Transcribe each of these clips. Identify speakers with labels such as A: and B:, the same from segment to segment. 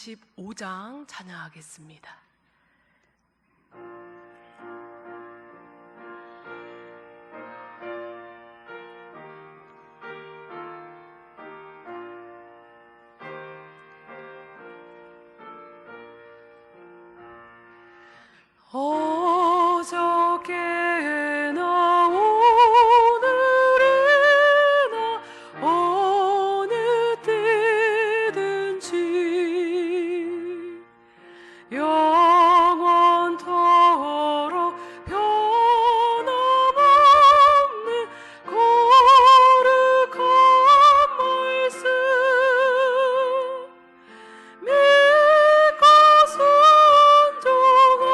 A: 15장 찬양하겠습니다. 어저께나 오늘이나 어느 때든지 영원토록 변함없는 거룩한 말씀 믿고 순종하는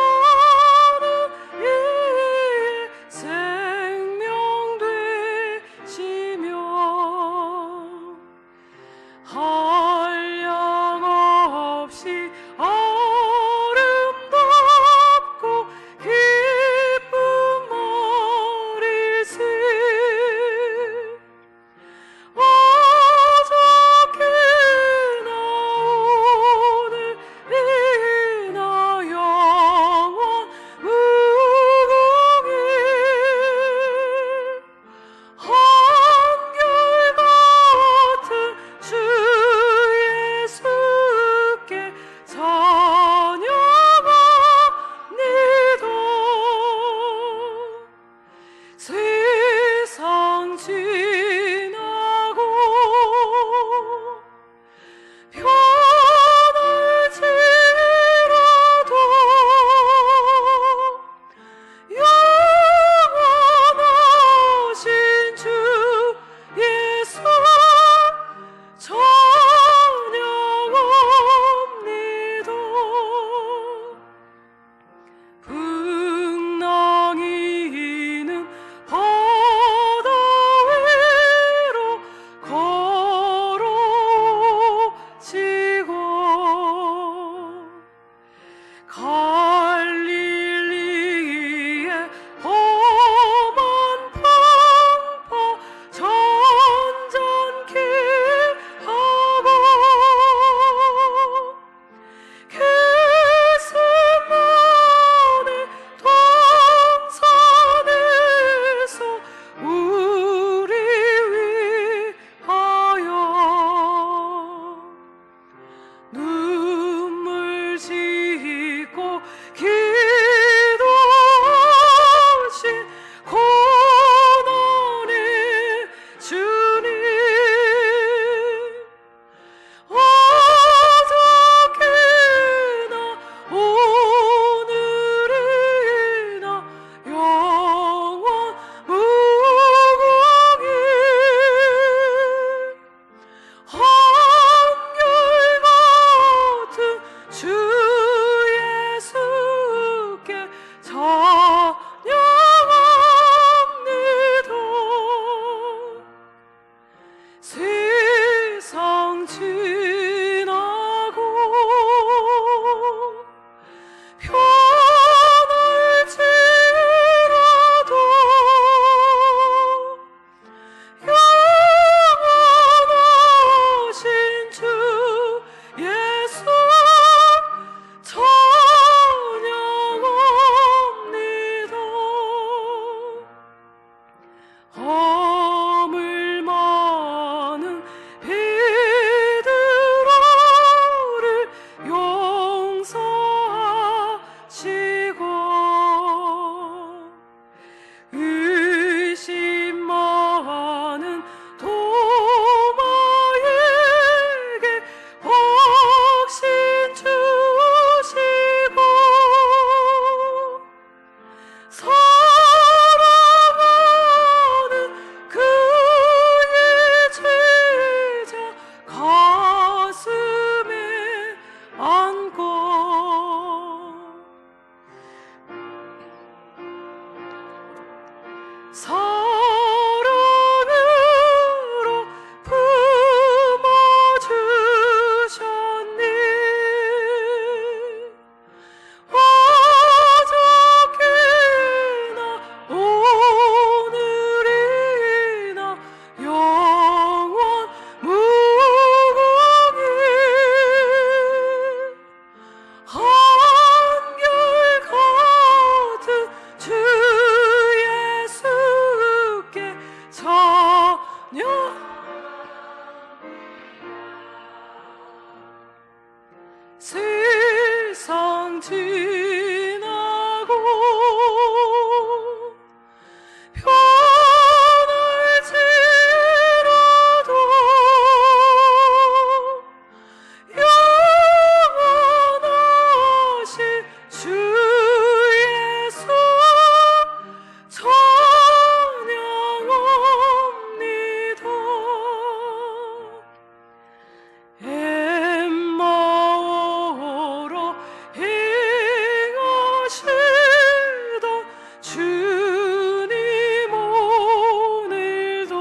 A: 세상 지나고 변할지라도 영원하신 주 예수 찬양합니다. 엠마오로 행하시던 주님 오늘도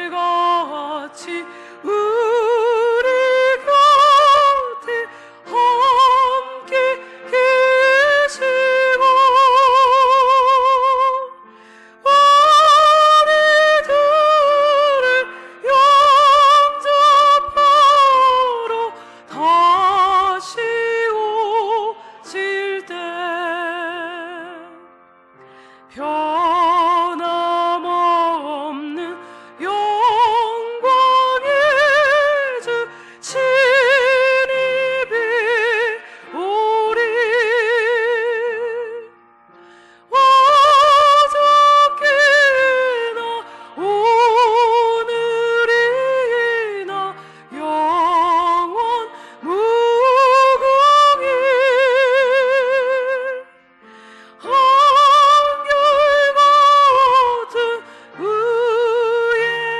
A: 한결같이 우리 곁에 함께 계시고 우리들을 영접하러 다시 오실 때 변함없는 영광의 주 진입이 오리. 어저께나 오늘이나 영원 무궁일 한결같은 우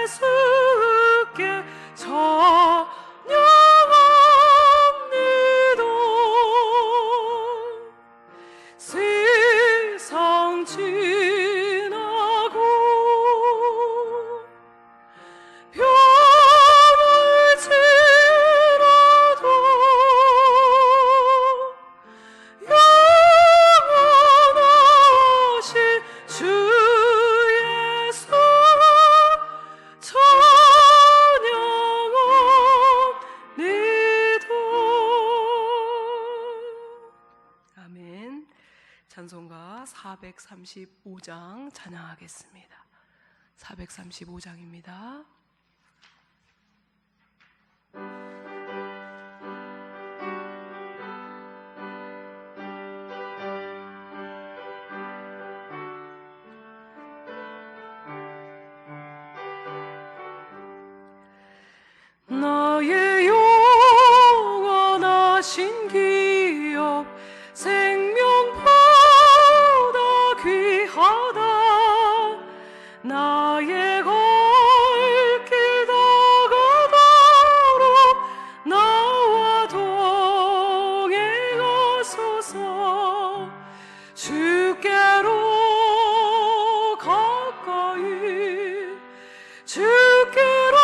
A: 예수께 찬양합니다. 세상 지나고 변할지라도 영원하신 주 예수 찬양합니다. 아멘. 찬송가 435장 찬양하겠습니다. 435장입니다. 나의 영원하신 기업 생명보다 귀하다. 나의 갈 길 다가도록 나와 동행하소서. 주께로 가까이 주께로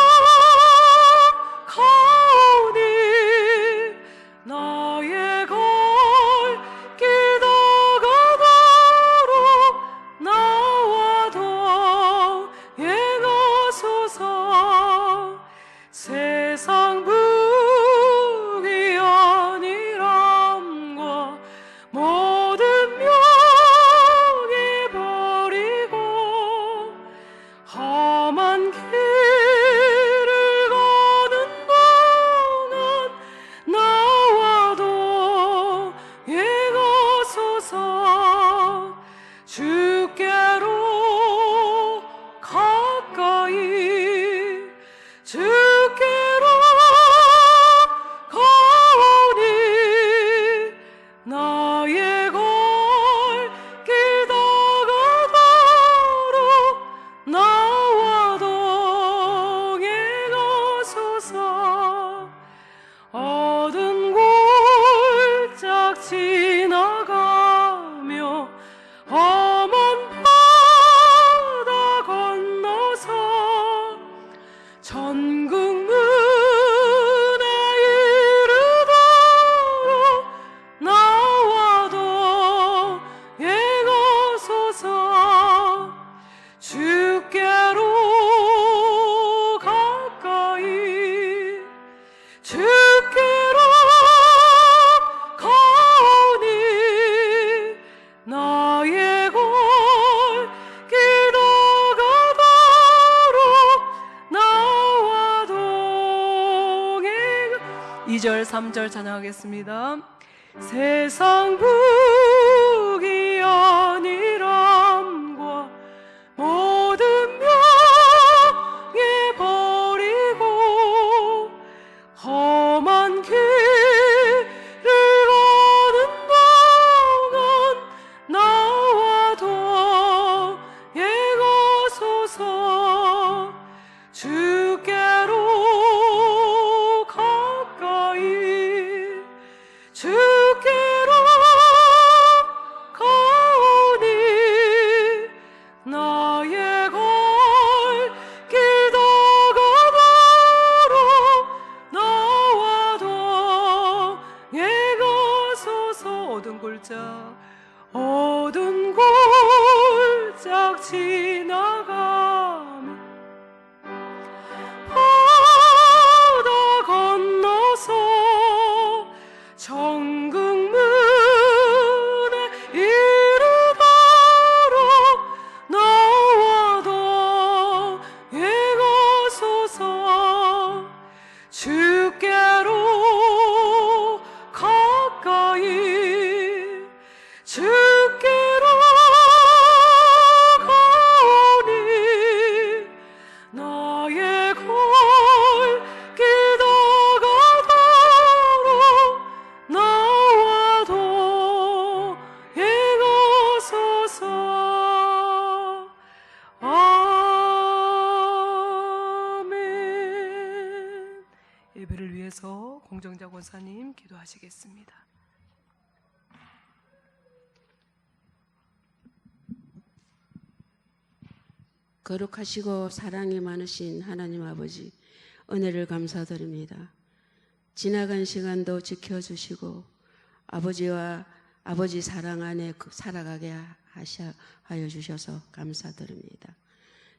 A: 2절 3절 찬양하겠습니다. 세상 부귀연이람과 모든 명예 버리고 험한 길을 가는 동안 나와 동행하소서. 주께로 가까이 주께로 가오니 나의 갈 길 다가바로 나와 동행하소서. 어두운 골짝 지나가며 바다 건너서 천국 문에 이르도록 나와 동행하소서. 주께로 가까이 주께로 가오니 나의 갈 길 다가도록 나와 동행하소서. 아멘. 예배를 위해서 공정자 권사님 기도하시겠습니다.
B: 거룩하시고 사랑이 많으신 하나님 아버지, 은혜를 감사드립니다. 지나간 시간도 지켜주시고 아버지와 아버지 사랑 안에 살아가게 하여 주셔서 감사드립니다.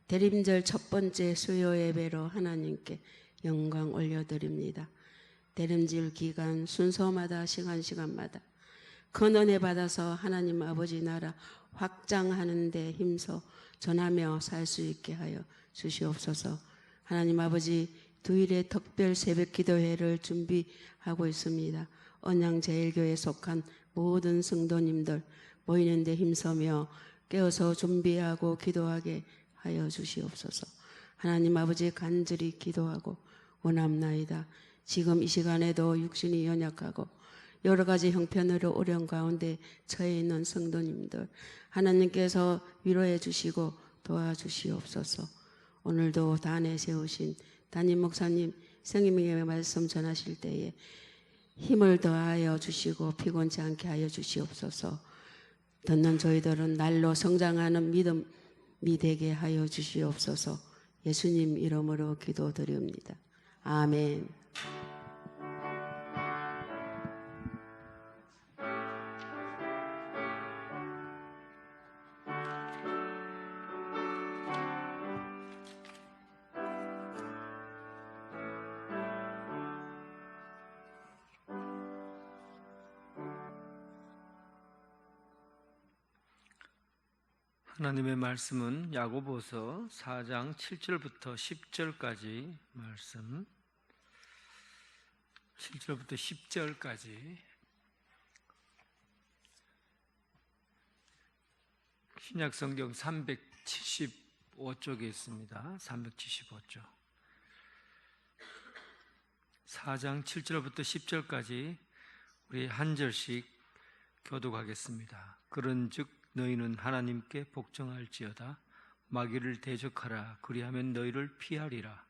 B: 대림절 첫 번째 수요 예배로 하나님께 영광 올려드립니다. 대림절 기간 순서마다 시간마다 큰 은혜 받아서 하나님 아버지 나라 확장하는 데 힘써 전하며 살 수 있게 하여 주시옵소서. 하나님 아버지, 주일에 특별 새벽 기도회를 준비하고 있습니다. 언양제일교회에 속한 모든 성도님들 모이는 데 힘써며 깨어서 준비하고 기도하게 하여 주시옵소서. 하나님 아버지, 간절히 기도하고 원합나이다. 지금 이 시간에도 육신이 연약하고 여러 가지 형편으로 어려운 가운데 처해 있는 성도님들 하나님께서 위로해 주시고 도와주시옵소서. 오늘도 단에 세우신 담임 목사님 성령의 말씀 전하실 때에 힘을 더하여 주시고 피곤치 않게 하여 주시옵소서. 듣는 저희들은 날로 성장하는 믿음이 되게 하여 주시옵소서. 예수님 이름으로 기도드립니다. 아멘.
C: 하나님의 말씀은 야고보서 4장 7절부터 10절까지 말씀, 7절부터 10절까지 신약성경 375쪽에 있습니다. 375쪽 4장 7절부터 10절까지 우리 한 절씩 교독하겠습니다. 그런즉 너희는 하나님께 복종할지어다. 마귀를 대적하라. 그리하면 너희를 피하리라.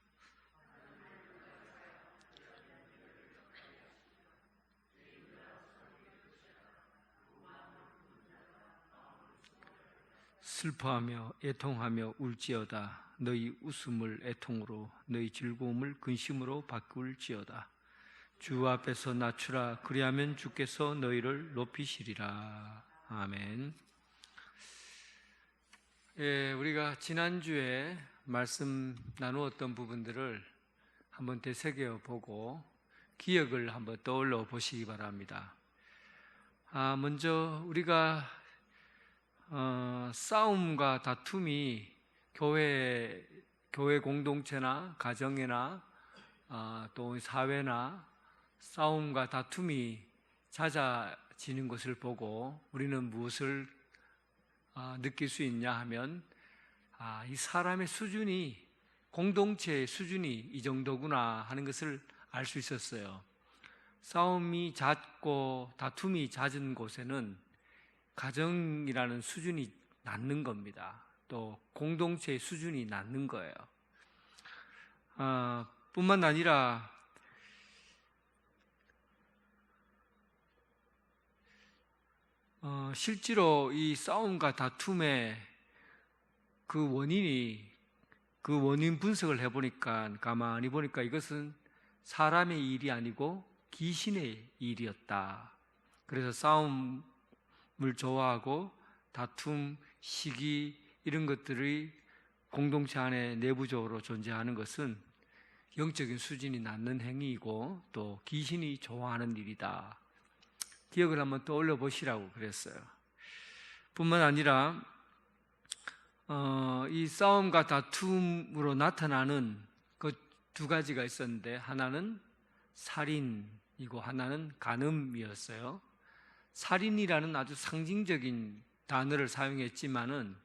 C: 슬퍼하며 애통하며 울지어다. 너희 웃음을 애통으로 너희 즐거움을 근심으로 바꿀지어다. 주 앞에서 낮추라. 그리하면 주께서 너희를 높이시리라. 아멘. 예, 우리가 지난주에 말씀 나누었던 부분들을 한번 되새겨 보고 기억을 한번 떠올려 보시기 바랍니다. 먼저 우리가 싸움과 다툼이 교회 공동체나 가정이나 또 사회나 싸움과 다툼이 잦아지는 것을 보고 우리는 무엇을 느낄 수 있냐 하면 이 사람의 수준이, 공동체의 수준이 이 정도구나 하는 것을 알 수 있었어요. 싸움이 잦고 다툼이 잦은 곳에는 가정이라는 수준이 낮는 겁니다. 또 공동체의 수준이 낮는 거예요. 뿐만 아니라 실제로 이 싸움과 다툼의 그 원인 분석을 해보니까, 가만히 보니까 이것은 사람의 일이 아니고 귀신의 일이었다. 그래서 싸움을 좋아하고 다툼, 시기 이런 것들이 공동체 안에 내부적으로 존재하는 것은 영적인 수준이 낮는 행위이고 또 귀신이 좋아하는 일이다. 기억을 한번 떠올려 보시라고 그랬어요. 뿐만 아니라 이 싸움과 다툼으로 나타나는 그 두 가지가 있었는데, 하나는 살인이고 하나는 간음이었어요. 살인이라는 아주 상징적인 단어를 사용했지만은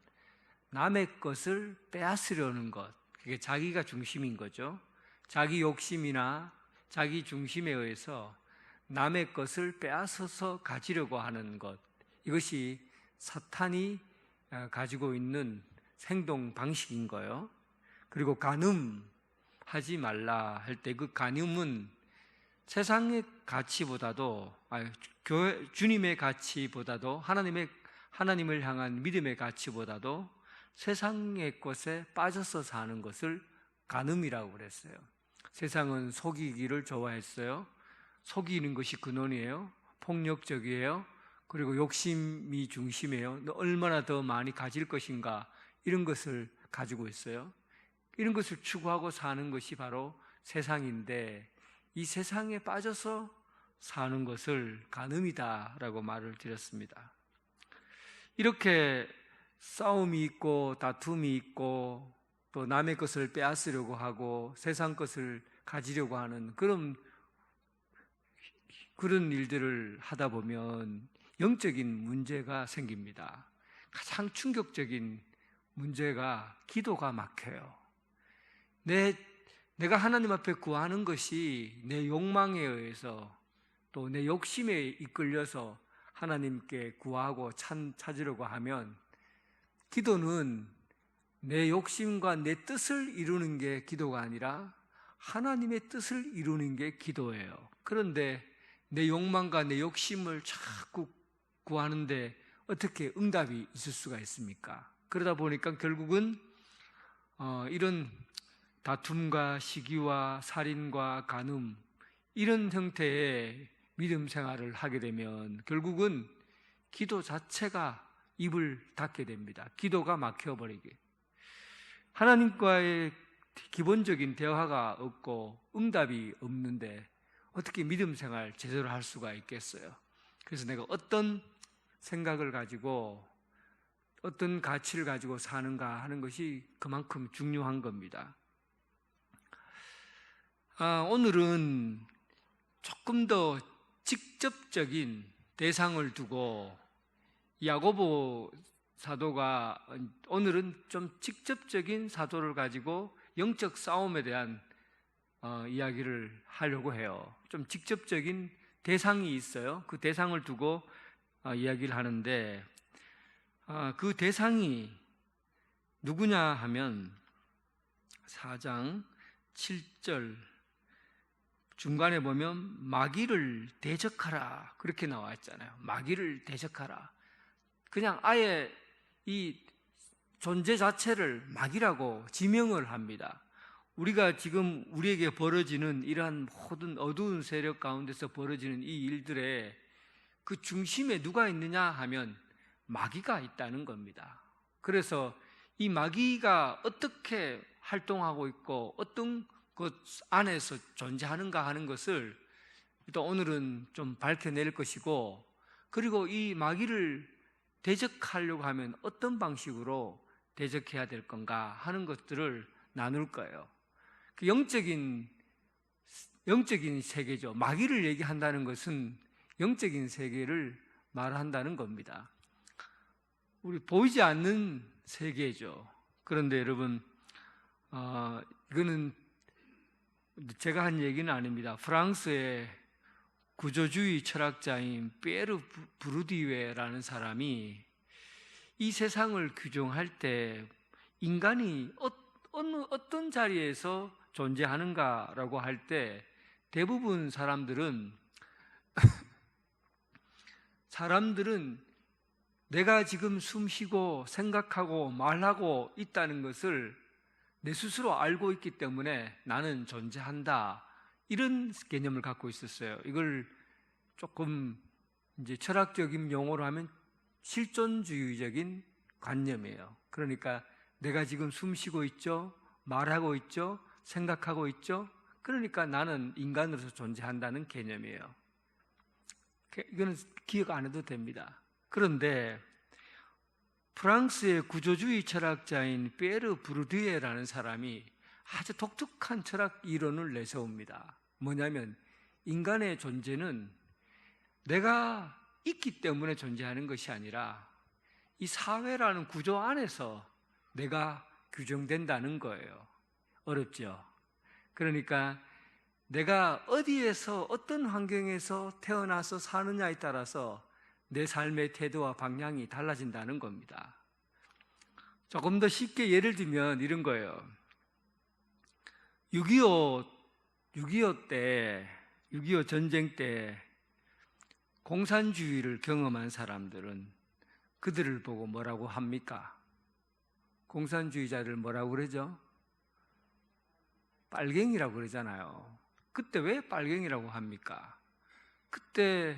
C: 남의 것을 빼앗으려는 것, 그게 자기가 중심인 거죠. 자기 욕심이나 자기 중심에 의해서 남의 것을 빼앗아서 가지려고 하는 것, 이것이 사탄이 가지고 있는 행동 방식인 거예요. 그리고 간음하지 말라 할 때 그 간음은 세상의 가치보다도, 주님의 가치보다도, 하나님을 향한 믿음의 가치보다도 세상의 것에 빠져서 사는 것을 간음이라고 그랬어요. 세상은 속이기를 좋아했어요. 속이는 것이 근원이에요. 폭력적이에요. 그리고 욕심이 중심이에요. 너 얼마나 더 많이 가질 것인가, 이런 것을 가지고 있어요. 이런 것을 추구하고 사는 것이 바로 세상인데, 이 세상에 빠져서 사는 것을 간음이다라고 말을 드렸습니다. 이렇게 싸움이 있고 다툼이 있고 또 남의 것을 빼앗으려고 하고 세상 것을 가지려고 하는 그런 일들을 하다 보면 영적인 문제가 생깁니다. 가장 충격적인 문제가 기도가 막혀요. 내가 하나님 앞에 구하는 것이 내 욕망에 의해서 또 내 욕심에 이끌려서 하나님께 구하고 찾으려고 하면, 기도는 내 욕심과 내 뜻을 이루는 게 기도가 아니라 하나님의 뜻을 이루는 게 기도예요. 그런데 내 욕망과 내 욕심을 자꾸 구하는데 어떻게 응답이 있을 수가 있습니까? 그러다 보니까 결국은 이런 다툼과 시기와 살인과 간음, 이런 형태의 믿음 생활을 하게 되면 결국은 기도 자체가 입을 닫게 됩니다. 기도가 막혀버리게. 하나님과의 기본적인 대화가 없고 응답이 없는데 어떻게 믿음 생활 제대로 할 수가 있겠어요? 그래서 내가 어떤 생각을 가지고 어떤 가치를 가지고 사는가 하는 것이 그만큼 중요한 겁니다. 오늘은 조금 더 직접적인 대상을 두고 야고보 사도가, 오늘은 좀 직접적인 사도를 가지고 영적 싸움에 대한 이야기를 하려고 해요. 좀 직접적인 대상이 있어요. 그 대상을 두고 이야기를 하는데, 그 대상이 누구냐 하면 4장 7절 중간에 보면 마귀를 대적하라 그렇게 나와 있잖아요. 마귀를 대적하라. 그냥 아예 이 존재 자체를 마귀라고 지명을 합니다. 우리가 지금 우리에게 벌어지는 이러한 모든 어두운 세력 가운데서 벌어지는 이 일들의 그 중심에 누가 있느냐 하면 마귀가 있다는 겁니다. 그래서 이 마귀가 어떻게 활동하고 있고 어떤 것 안에서 존재하는가 하는 것을 또 오늘은 좀 밝혀낼 것이고, 그리고 이 마귀를 대적하려고 하면 어떤 방식으로 대적해야 될 건가 하는 것들을 나눌 거예요. 그 영적인 영적인 세계죠. 마귀를 얘기한다는 것은 영적인 세계를 말한다는 겁니다. 우리 보이지 않는 세계죠. 그런데 여러분, 이거는 제가 한 얘기는 아닙니다. 프랑스의 구조주의 철학자인 피에르 부르디웨라는 사람이 이 세상을 규정할 때 인간이 어떤 자리에서 존재하는가라고 할 때 대부분 사람들은 내가 지금 숨 쉬고 생각하고 말하고 있다는 것을 내 스스로 알고 있기 때문에 나는 존재한다. 이런 개념을 갖고 있었어요. 이걸 조금 이제 철학적인 용어로 하면 실존주의적인 관념이에요. 그러니까 내가 지금 숨 쉬고 있죠, 말하고 있죠, 생각하고 있죠. 그러니까 나는 인간으로서 존재한다는 개념이에요. 이거는 기억 안 해도 됩니다. 그런데 프랑스의 구조주의 철학자인 피에르 부르디에라는 사람이 아주 독특한 철학 이론을 내세웁니다. 뭐냐면 인간의 존재는 내가 있기 때문에 존재하는 것이 아니라 이 사회라는 구조 안에서 내가 규정된다는 거예요. 어렵죠? 그러니까 내가 어디에서 어떤 환경에서 태어나서 사느냐에 따라서 내 삶의 태도와 방향이 달라진다는 겁니다. 조금 더 쉽게 예를 들면 이런 거예요. 6.25 전쟁 때 공산주의를 경험한 사람들은 그들을 보고 뭐라고 합니까? 공산주의자를 뭐라고 그러죠? 빨갱이라고 그러잖아요. 그때 왜 빨갱이라고 합니까? 그때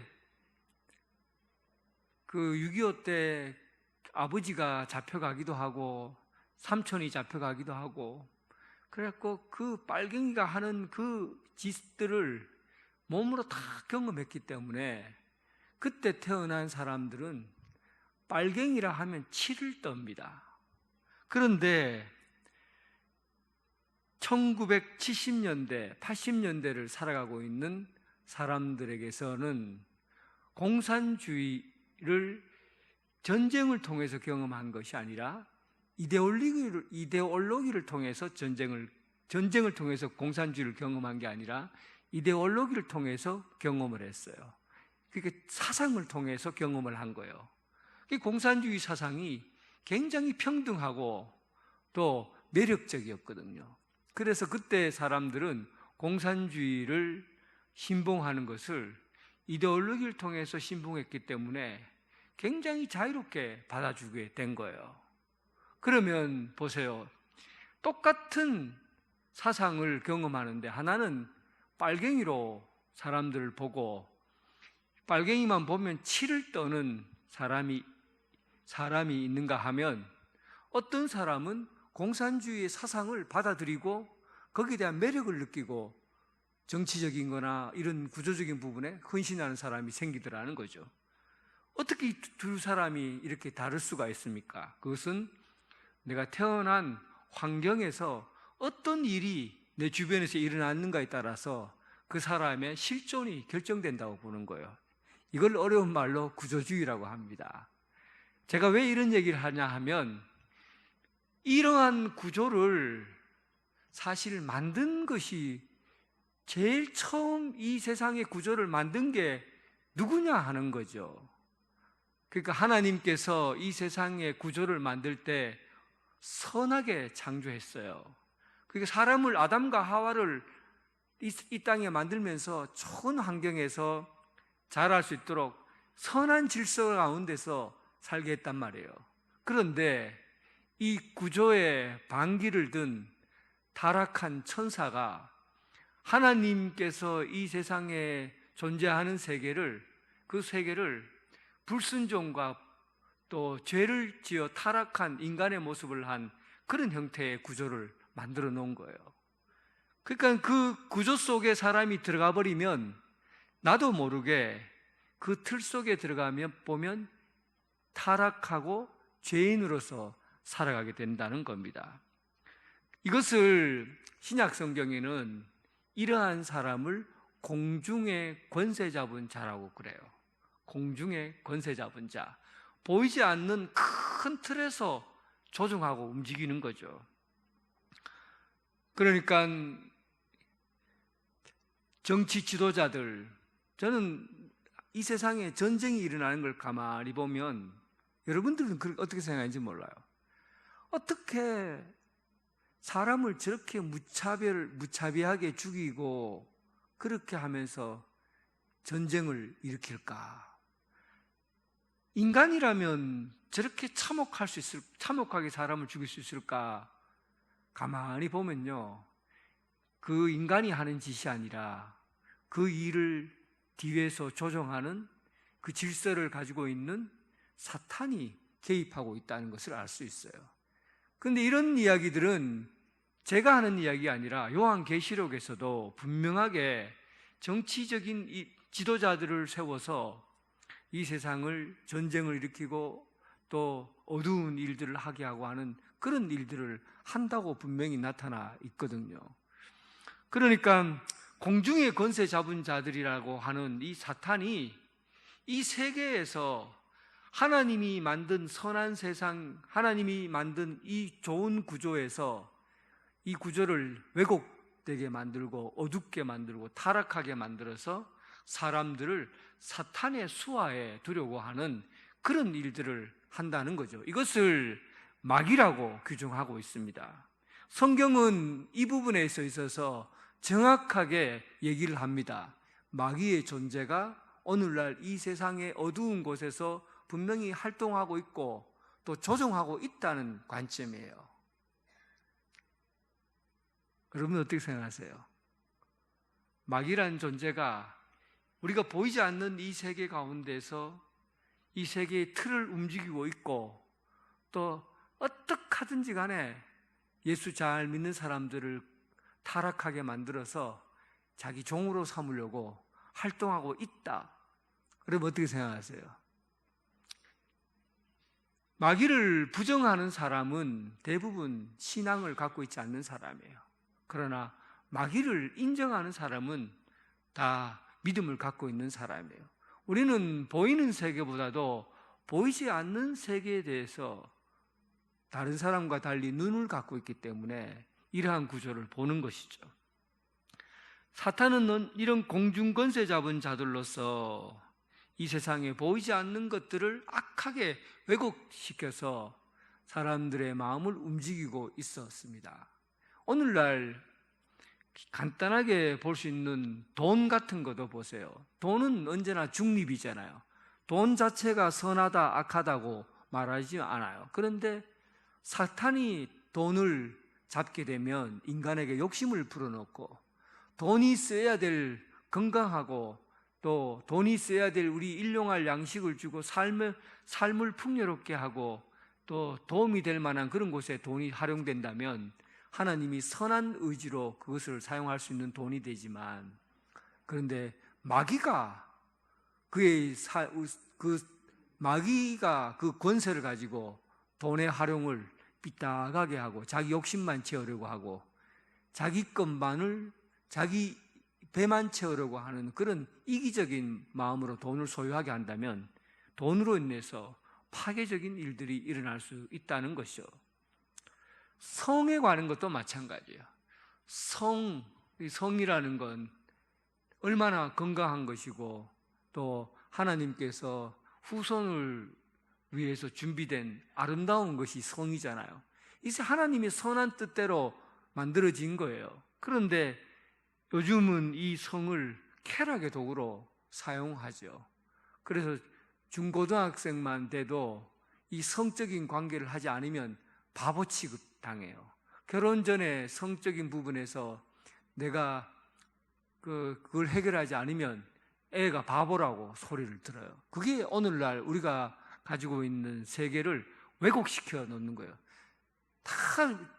C: 그 6.25 때 아버지가 잡혀가기도 하고 삼촌이 잡혀가기도 하고 그래갖고 그 빨갱이가 하는 그 짓들을 몸으로 다 경험했기 때문에 그때 태어난 사람들은 빨갱이라 하면 치를 떱니다. 그런데 1970년대, 80년대를 살아가고 있는 사람들에게서는 공산주의를 전쟁을 통해서 경험한 것이 아니라 이데올로기를 통해서 전쟁을 통해서 공산주의를 경험한 게 아니라 이데올로기를 통해서 경험을 했어요. 그러니까 사상을 통해서 경험을 한 거예요. 공산주의 사상이 굉장히 평등하고 또 매력적이었거든요. 그래서 그때 사람들은 공산주의를 신봉하는 것을 이데올로기를 통해서 신봉했기 때문에 굉장히 자유롭게 받아주게 된 거예요. 그러면 보세요. 똑같은 사상을 경험하는데 하나는 빨갱이로 사람들을 보고 빨갱이만 보면 치를 떠는 사람이 있는가 하면 어떤 사람은 공산주의의 사상을 받아들이고 거기에 대한 매력을 느끼고 정치적인 거나 이런 구조적인 부분에 헌신하는 사람이 생기더라는 거죠. 어떻게 이 두 사람이 이렇게 다를 수가 있습니까? 그것은 내가 태어난 환경에서 어떤 일이 내 주변에서 일어났는가에 따라서 그 사람의 실존이 결정된다고 보는 거예요. 이걸 어려운 말로 구조주의라고 합니다. 제가 왜 이런 얘기를 하냐 하면 이러한 구조를 사실 만든 것이 제일 처음 이 세상의 구조를 만든 게 누구냐 하는 거죠. 그러니까 하나님께서 이 세상의 구조를 만들 때 선하게 창조했어요. 그러니까 사람을 아담과 하와를 이 땅에 만들면서 좋은 환경에서 자랄 수 있도록 선한 질서 가운데서 살게 했단 말이에요. 그런데 이 구조에 반기를 든 타락한 천사가 하나님께서 이 세상에 존재하는 그 세계를 불순종과 또 죄를 지어 타락한 인간의 모습을 한 그런 형태의 구조를 만들어 놓은 거예요. 그러니까 그 구조 속에 사람이 들어가 버리면 나도 모르게 그 틀 속에 들어가면 보면 타락하고 죄인으로서 살아가게 된다는 겁니다. 이것을 신약 성경에는 이러한 사람을 공중의 권세 잡은 자라고 그래요. 공중의 권세 잡은 자. 보이지 않는 큰 틀에서 조종하고 움직이는 거죠. 그러니까 정치 지도자들, 저는 이 세상에 전쟁이 일어나는 걸 가만히 보면 여러분들은 어떻게 생각하는지 몰라요. 어떻게 사람을 저렇게 무차별하게 죽이고 그렇게 하면서 전쟁을 일으킬까? 인간이라면 저렇게 참혹하게 사람을 죽일 수 있을까? 가만히 보면요, 그 인간이 하는 짓이 아니라 그 일을 뒤에서 조종하는 그 질서를 가지고 있는 사탄이 개입하고 있다는 것을 알 수 있어요. 그런데 이런 이야기들은 제가 하는 이야기가 아니라 요한계시록에서도 분명하게 정치적인 이 지도자들을 세워서 이 세상을 전쟁을 일으키고 또 어두운 일들을 하게 하고 하는 그런 일들을 한다고 분명히 나타나 있거든요. 그러니까 공중의 권세 잡은 자들이라고 하는 이 사탄이 이 세계에서 하나님이 만든 선한 세상, 하나님이 만든 이 좋은 구조에서 이 구조를 왜곡되게 만들고 어둡게 만들고 타락하게 만들어서 사람들을 사탄의 수하에 두려고 하는 그런 일들을 한다는 거죠. 이것을 마귀라고 규정하고 있습니다. 성경은 이 부분에 있어서 정확하게 얘기를 합니다. 마귀의 존재가 오늘날 이 세상의 어두운 곳에서 분명히 활동하고 있고 또 조종하고 있다는 관점이에요. 여러분 어떻게 생각하세요? 마귀라는 존재가 우리가 보이지 않는 이 세계 가운데서 이 세계의 틀을 움직이고 있고 또 어떻게 하든지 간에 예수 잘 믿는 사람들을 타락하게 만들어서 자기 종으로 삼으려고 활동하고 있다. 여러분 어떻게 생각하세요? 마귀를 부정하는 사람은 대부분 신앙을 갖고 있지 않는 사람이에요. 그러나 마귀를 인정하는 사람은 다 믿음을 갖고 있는 사람이에요. 우리는 보이는 세계보다도 보이지 않는 세계에 대해서 다른 사람과 달리 눈을 갖고 있기 때문에 이러한 구조를 보는 것이죠. 사탄은 이런 공중권세 잡은 자들로서 이 세상에 보이지 않는 것들을 악하게 왜곡시켜서 사람들의 마음을 움직이고 있었습니다. 오늘날 간단하게 볼 수 있는 돈 같은 것도 보세요. 돈은 언제나 중립이잖아요. 돈 자체가 선하다, 악하다고 말하지 않아요. 그런데 사탄이 돈을 잡게 되면 인간에게 욕심을 불어넣고 돈이 써야 될 건강하고 또 돈이 써야 될 우리 일용할 양식을 주고 삶을 풍요롭게 하고 또 도움이 될 만한 그런 곳에 돈이 활용된다면 하나님이 선한 의지로 그것을 사용할 수 있는 돈이 되지만, 그런데 마귀가 마귀가 그 권세를 가지고 돈의 활용을 삐딱하게 하고 자기 욕심만 채우려고 하고 자기 것만을 자기 배만 채우려고 하는 그런 이기적인 마음으로 돈을 소유하게 한다면 돈으로 인해서 파괴적인 일들이 일어날 수 있다는 것이죠. 성에 관한 것도 마찬가지예요. 성이라는 건 얼마나 건강한 것이고 또 하나님께서 후손을 위해서 준비된 아름다운 것이 성이잖아요. 이제 하나님의 선한 뜻대로 만들어진 거예요. 그런데 요즘은 이 성을 쾌락의 도구로 사용하죠. 그래서 중고등학생만 돼도 이 성적인 관계를 하지 않으면 바보 취급 당해요. 결혼 전에 성적인 부분에서 내가 그걸 해결하지 않으면 애가 바보라고 소리를 들어요. 그게 오늘날 우리가 가지고 있는 세계를 왜곡시켜 놓는 거예요. 다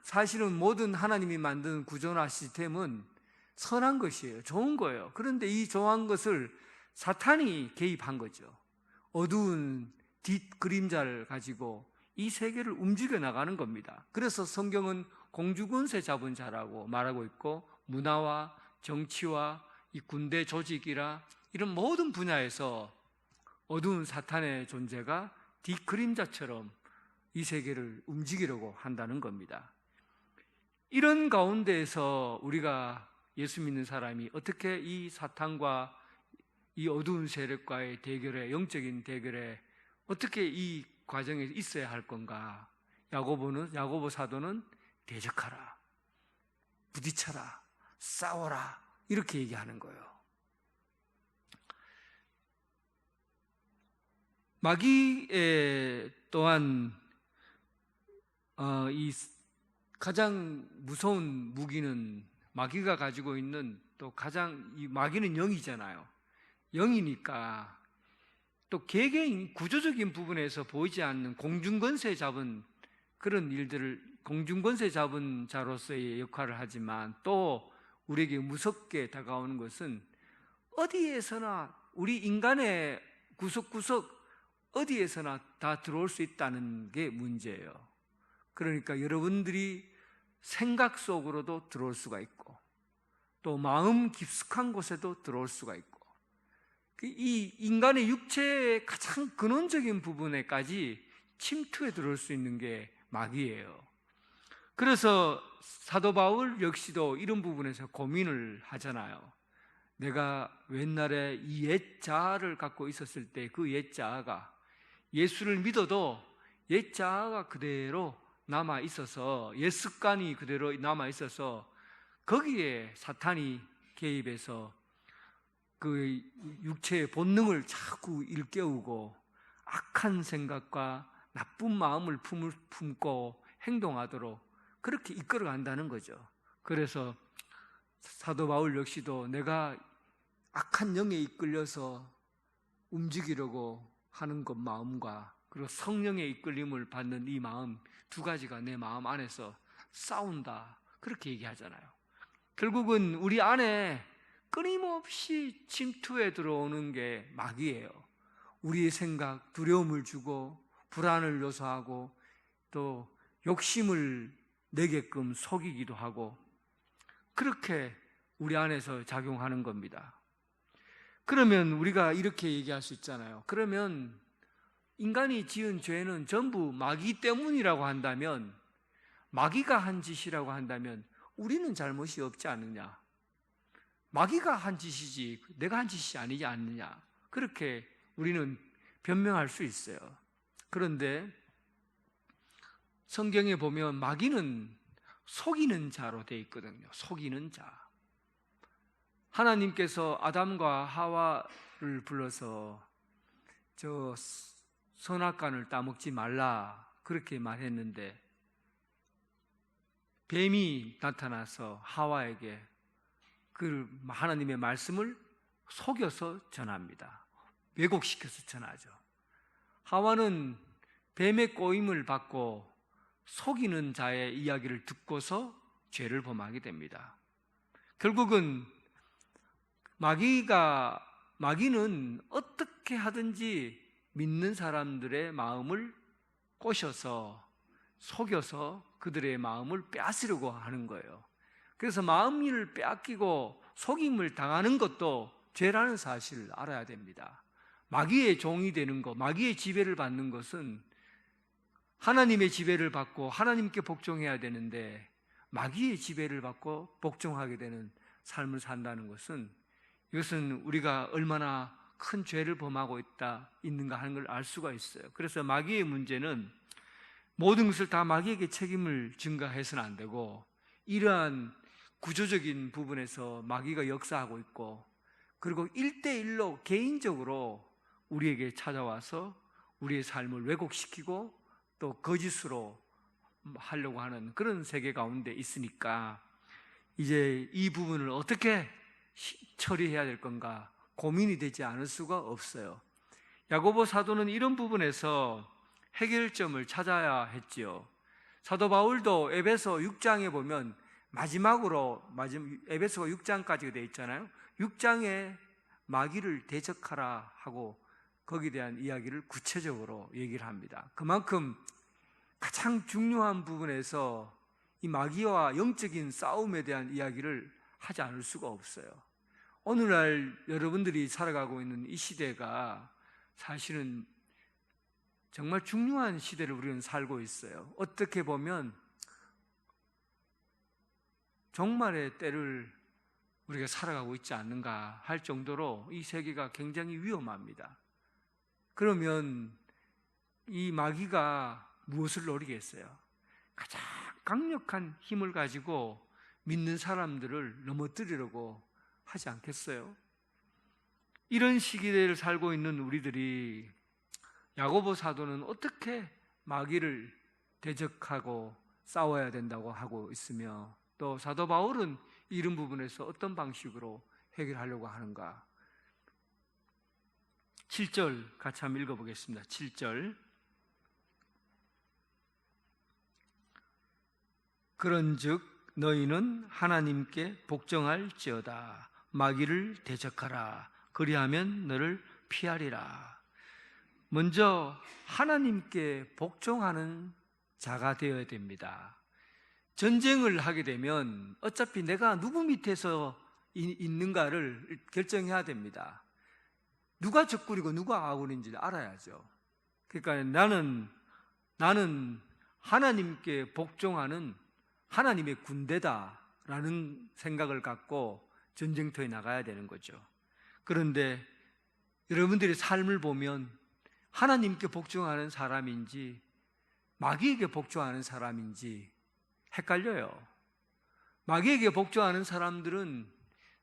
C: 사실은 모든 하나님이 만든 구조나 시스템은 선한 것이에요. 좋은 거예요. 그런데 이 좋은 것을 사탄이 개입한 거죠. 어두운 뒷그림자를 가지고 이 세계를 움직여 나가는 겁니다. 그래서 성경은 공주권세 잡은 자라고 말하고 있고 문화와 정치와 이 군대 조직이라 이런 모든 분야에서 어두운 사탄의 존재가 뒷그림자처럼 이 세계를 움직이려고 한다는 겁니다. 이런 가운데에서 우리가 예수 믿는 사람이 어떻게 이 사탄과 이 어두운 세력과의 대결에, 영적인 대결에 어떻게 이 과정에 있어야 할 건가? 야고보 사도는 대적하라, 부딪혀라, 싸워라 이렇게 얘기하는 거예요. 마귀 또한 이 가장 무서운 무기는 마귀가 가지고 있는 또 가장 이 마귀는 영이잖아요. 영이니까 또 개개인 구조적인 부분에서 보이지 않는 공중권세 잡은 그런 일들을 공중권세 잡은 자로서의 역할을 하지만 또 우리에게 무섭게 다가오는 것은 어디에서나 우리 인간의 구석구석 어디에서나 다 들어올 수 있다는 게 문제예요. 그러니까 여러분들이 생각 속으로도 들어올 수가 있고 또 마음 깊숙한 곳에도 들어올 수가 있고 이 인간의 육체의 가장 근원적인 부분에까지 침투해 들어올 수 있는 게 마귀예요. 그래서 사도 바울 역시도 이런 부분에서 고민을 하잖아요. 내가 옛날에 이 옛 자아를 갖고 있었을 때 그 옛 자아가 예수를 믿어도 옛 자아가 그대로 남아 있어서 옛 습관이 그대로 남아 있어서 거기에 사탄이 개입해서 그 육체의 본능을 자꾸 일깨우고 악한 생각과 나쁜 마음을 품고 행동하도록 그렇게 이끌어 간다는 거죠. 그래서 사도 바울 역시도 내가 악한 영에 이끌려서 움직이려고 하는 것 마음과 그리고 성령의 이끌림을 받는 이 마음 두 가지가 내 마음 안에서 싸운다 그렇게 얘기하잖아요. 결국은 우리 안에 끊임없이 침투해 들어오는 게 마귀예요. 우리의 생각, 두려움을 주고 불안을 요소하고 또 욕심을 내게끔 속이기도 하고 그렇게 우리 안에서 작용하는 겁니다. 그러면 우리가 이렇게 얘기할 수 있잖아요. 그러면 인간이 지은 죄는 전부 마귀 때문이라고 한다면, 마귀가 한 짓이라고 한다면 우리는 잘못이 없지 않느냐? 마귀가 한 짓이지 내가 한 짓이 아니지 않느냐? 그렇게 우리는 변명할 수 있어요. 그런데 성경에 보면 마귀는 속이는 자로 되어 있거든요. 속이는 자. 하나님께서 아담과 하와를 불러서 저 선악과를 따먹지 말라 그렇게 말했는데 뱀이 나타나서 하와에게 그 하나님의 말씀을 속여서 전합니다. 왜곡시켜서 전하죠. 하와는 뱀의 꼬임을 받고 속이는 자의 이야기를 듣고서 죄를 범하게 됩니다. 결국은 마귀는 어떻게 하든지 믿는 사람들의 마음을 꼬셔서 속여서 그들의 마음을 빼앗으려고 하는 거예요. 그래서 마음을 빼앗기고 속임을 당하는 것도 죄라는 사실을 알아야 됩니다. 마귀의 종이 되는 것, 마귀의 지배를 받는 것은 하나님의 지배를 받고 하나님께 복종해야 되는데 마귀의 지배를 받고 복종하게 되는 삶을 산다는 것은 이것은 우리가 얼마나 큰 죄를 범하고 있는가 하는 걸 알 수가 있어요. 그래서 마귀의 문제는 모든 것을 다 마귀에게 책임을 전가해서는 안 되고 이러한 구조적인 부분에서 마귀가 역사하고 있고 그리고 1대1로 개인적으로 우리에게 찾아와서 우리의 삶을 왜곡시키고 또 거짓으로 하려고 하는 그런 세계 가운데 있으니까 이제 이 부분을 어떻게 처리해야 될 건가 고민이 되지 않을 수가 없어요. 야고보 사도는 이런 부분에서 해결점을 찾아야 했지요. 사도 바울도 에베소 6장에 보면 마지막으로 에베소가 6장까지 되어 있잖아요. 6장에 마귀를 대적하라 하고 거기에 대한 이야기를 구체적으로 얘기를 합니다. 그만큼 가장 중요한 부분에서 이 마귀와 영적인 싸움에 대한 이야기를 하지 않을 수가 없어요. 오늘날 여러분들이 살아가고 있는 이 시대가 사실은 정말 중요한 시대를 우리는 살고 있어요. 어떻게 보면 종말의 때를 우리가 살아가고 있지 않는가 할 정도로 이 세계가 굉장히 위험합니다. 그러면 이 마귀가 무엇을 노리겠어요? 가장 강력한 힘을 가지고 믿는 사람들을 넘어뜨리려고 하지 않겠어요? 이런 시기를 살고 있는 우리들이 야고보 사도는 어떻게 마귀를 대적하고 싸워야 된다고 하고 있으며, 또 사도 바울은 이런 부분에서 어떤 방식으로 해결하려고 하는가? 7절 같이 한번 읽어보겠습니다. 7절. 그런즉 너희는 하나님께 복종할지어다. 마귀를 대적하라. 그리하면 너를 피하리라. 먼저 하나님께 복종하는 자가 되어야 됩니다. 전쟁을 하게 되면 어차피 내가 누구 밑에서 있는가를 결정해야 됩니다. 누가 적군이고 누가 아군인지 알아야죠. 그러니까 나는 하나님께 복종하는 하나님의 군대다라는 생각을 갖고 전쟁터에 나가야 되는 거죠. 그런데 여러분들의 삶을 보면 하나님께 복종하는 사람인지 마귀에게 복종하는 사람인지 헷갈려요. 마귀에게 복종하는 사람들은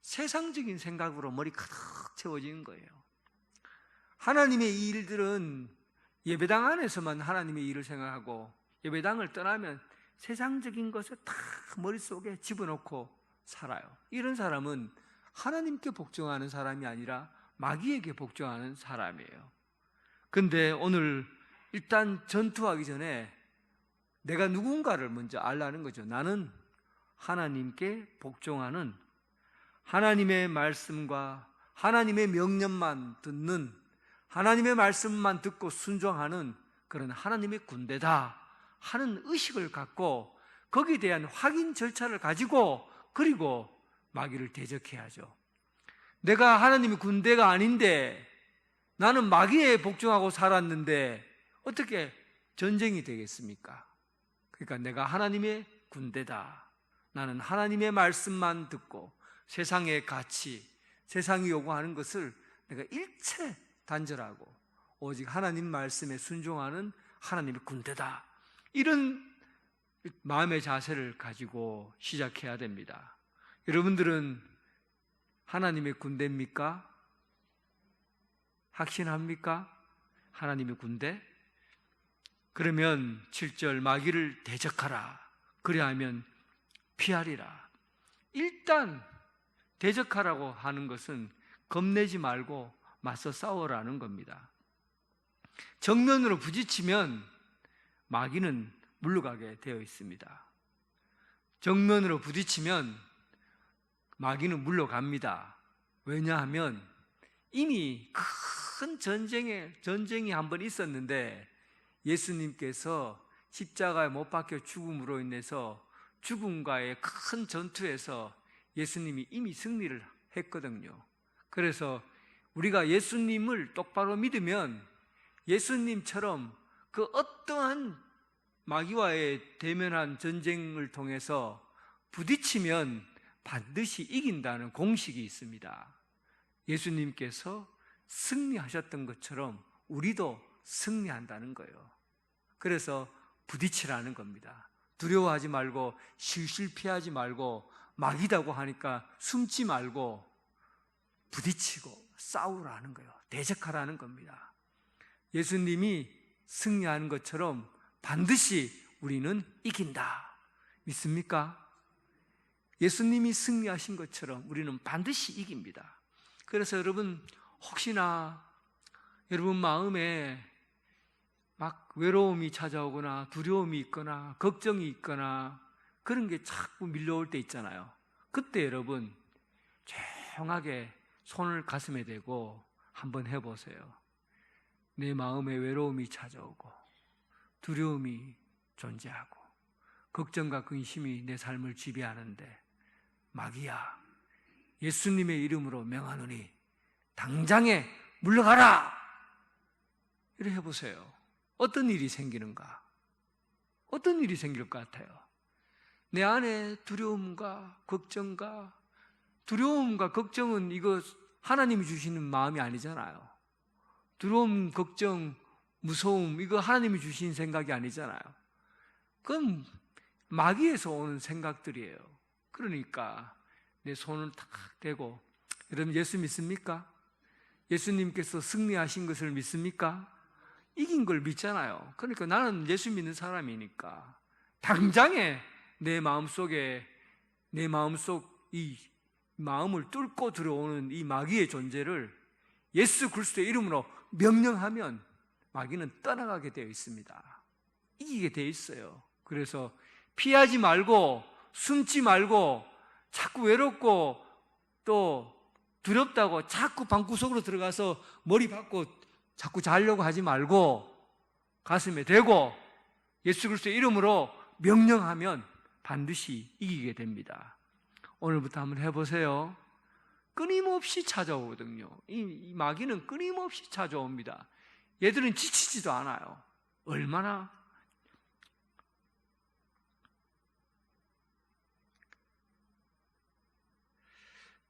C: 세상적인 생각으로 머리 가득 채워지는 거예요. 하나님의 일들은 예배당 안에서만 하나님의 일을 생각하고 예배당을 떠나면 세상적인 것을 다 머릿속에 집어넣고 살아요. 이런 사람은 하나님께 복종하는 사람이 아니라 마귀에게 복종하는 사람이에요. 근데 오늘 일단 전투하기 전에 내가 누군가를 먼저 알라는 거죠. 나는 하나님께 복종하는, 하나님의 말씀과 하나님의 명령만 듣는, 하나님의 말씀만 듣고 순종하는 그런 하나님의 군대다 하는 의식을 갖고 거기에 대한 확인 절차를 가지고 그리고 마귀를 대적해야죠. 내가 하나님의 군대가 아닌데 나는 마귀에 복종하고 살았는데 어떻게 전쟁이 되겠습니까? 그러니까 내가 하나님의 군대다. 나는 하나님의 말씀만 듣고 세상의 가치, 세상이 요구하는 것을 내가 일체 단절하고 오직 하나님 말씀에 순종하는 하나님의 군대다. 이런 마음의 자세를 가지고 시작해야 됩니다. 여러분들은 하나님의 군대입니까? 확신합니까? 하나님의 군대? 그러면 7절 마귀를 대적하라. 그리하면 피하리라. 일단 대적하라고 하는 것은 겁내지 말고 맞서 싸워라는 겁니다. 정면으로 부딪히면 마귀는 물러가게 되어 있습니다. 정면으로 부딪히면 마귀는 물러갑니다. 왜냐하면 이미 큰 전쟁이 한 번 있었는데 예수님께서 십자가에 못 박혀 죽음으로 인해서 죽음과의 큰 전투에서 예수님이 이미 승리를 했거든요. 그래서 우리가 예수님을 똑바로 믿으면 예수님처럼 그 어떠한 마귀와의 대면한 전쟁을 통해서 부딪히면 반드시 이긴다는 공식이 있습니다. 예수님께서 승리하셨던 것처럼 우리도 승리한다는 거예요. 그래서 부딪히라는 겁니다. 두려워하지 말고 실실 피하지 말고 마귀다고 하니까 숨지 말고 부딪히고 싸우라는 거예요. 대적하라는 겁니다. 예수님이 승리하는 것처럼 반드시 우리는 이긴다. 믿습니까? 예수님이 승리하신 것처럼 우리는 반드시 이깁니다. 그래서 여러분 혹시나 여러분 마음에 막 외로움이 찾아오거나 두려움이 있거나 걱정이 있거나 그런 게 자꾸 밀려올 때 있잖아요. 그때 여러분 조용하게 손을 가슴에 대고 한번 해보세요. 내 마음에 외로움이 찾아오고 두려움이 존재하고 걱정과 근심이 내 삶을 지배하는데 마귀야, 예수님의 이름으로 명하노니 당장에 물러가라. 이렇게 해보세요. 어떤 일이 생기는가? 어떤 일이 생길 것 같아요? 내 안에 두려움과 걱정과 걱정은 이거 하나님이 주시는 마음이 아니잖아요. 두려움, 걱정, 무서움 이거 하나님이 주신 생각이 아니잖아요. 그건 마귀에서 오는 생각들이에요. 그러니까 내 손을 탁 대고, 여러분 예수 믿습니까? 예수님께서 승리하신 것을 믿습니까? 이긴 걸 믿잖아요. 그러니까 나는 예수 믿는 사람이니까 당장에 내 마음속 이 마음을 뚫고 들어오는 이 마귀의 존재를 예수 그리스도의 이름으로 명령하면 마귀는 떠나가게 되어 있습니다. 이기게 되어 있어요. 그래서 피하지 말고 숨지 말고 자꾸 외롭고 또 두렵다고 자꾸 방구석으로 들어가서 머리 박고 자꾸 자려고 하지 말고 가슴에 대고 예수 그리스도의 이름으로 명령하면 반드시 이기게 됩니다. 오늘부터 한번 해보세요. 끊임없이 찾아오거든요. 이 마귀는 끊임없이 찾아옵니다. 얘들은 지치지도 않아요. 얼마나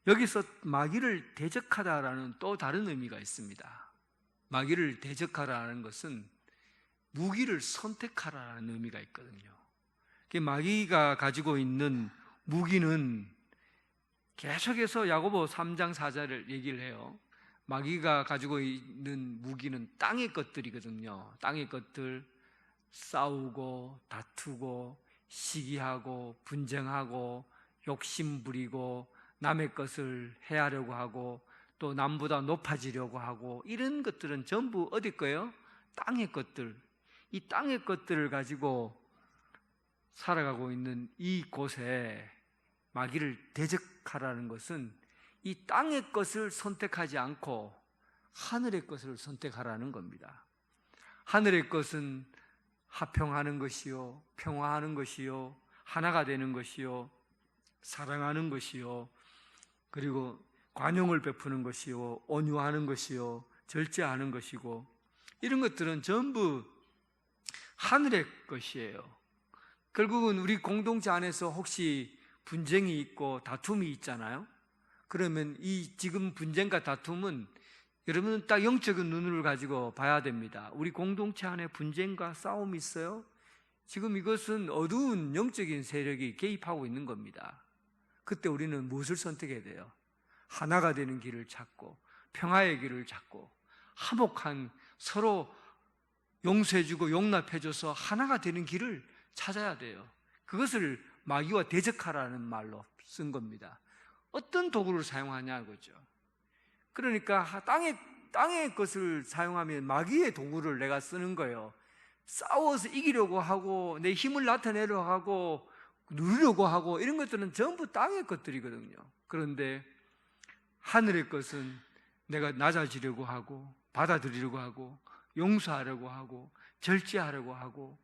C: 여기서 마귀를 대적하다라는 또 다른 의미가 있습니다. 마귀를 대적하라는 것은 무기를 선택하라는 의미가 있거든요. 마귀가 가지고 있는 무기는 계속해서 야고보 3장 4절을 얘기를 해요. 마귀가 가지고 있는 무기는 땅의 것들이거든요. 땅의 것들, 싸우고 다투고 시기하고 분쟁하고 욕심 부리고 남의 것을 해하려고 하고 또 남보다 높아지려고 하고 이런 것들은 전부 어디 거예요? 땅의 것들. 이 땅의 것들을 가지고 살아가고 있는 이 곳에 마귀를 대적하라는 것은 이 땅의 것을 선택하지 않고 하늘의 것을 선택하라는 겁니다. 하늘의 것은 화평하는 것이요, 평화하는 것이요, 하나가 되는 것이요, 사랑하는 것이요, 그리고 관용을 베푸는 것이요, 온유하는 것이요, 절제하는 것이고, 이런 것들은 전부 하늘의 것이에요. 결국은 우리 공동체 안에서 혹시 분쟁이 있고 다툼이 있잖아요. 그러면 이 지금 분쟁과 다툼은 여러분은 딱 영적인 눈을 가지고 봐야 됩니다. 우리 공동체 안에 분쟁과 싸움이 있어요. 지금 이것은 어두운 영적인 세력이 개입하고 있는 겁니다. 그때 우리는 무엇을 선택해야 돼요? 하나가 되는 길을 찾고 평화의 길을 찾고 화목한 서로 용서해주고 용납해줘서 하나가 되는 길을 찾아야 돼요. 그것을 마귀와 대적하라는 말로 쓴 겁니다. 어떤 도구를 사용하냐 그죠? 그러니까 땅의 것을 사용하면 마귀의 도구를 내가 쓰는 거예요. 싸워서 이기려고 하고 내 힘을 나타내려고 하고 누리려고 하고 이런 것들은 전부 땅의 것들이거든요. 그런데 하늘의 것은 내가 낮아지려고 하고 받아들이려고 하고 용서하려고 하고 절제하려고 하고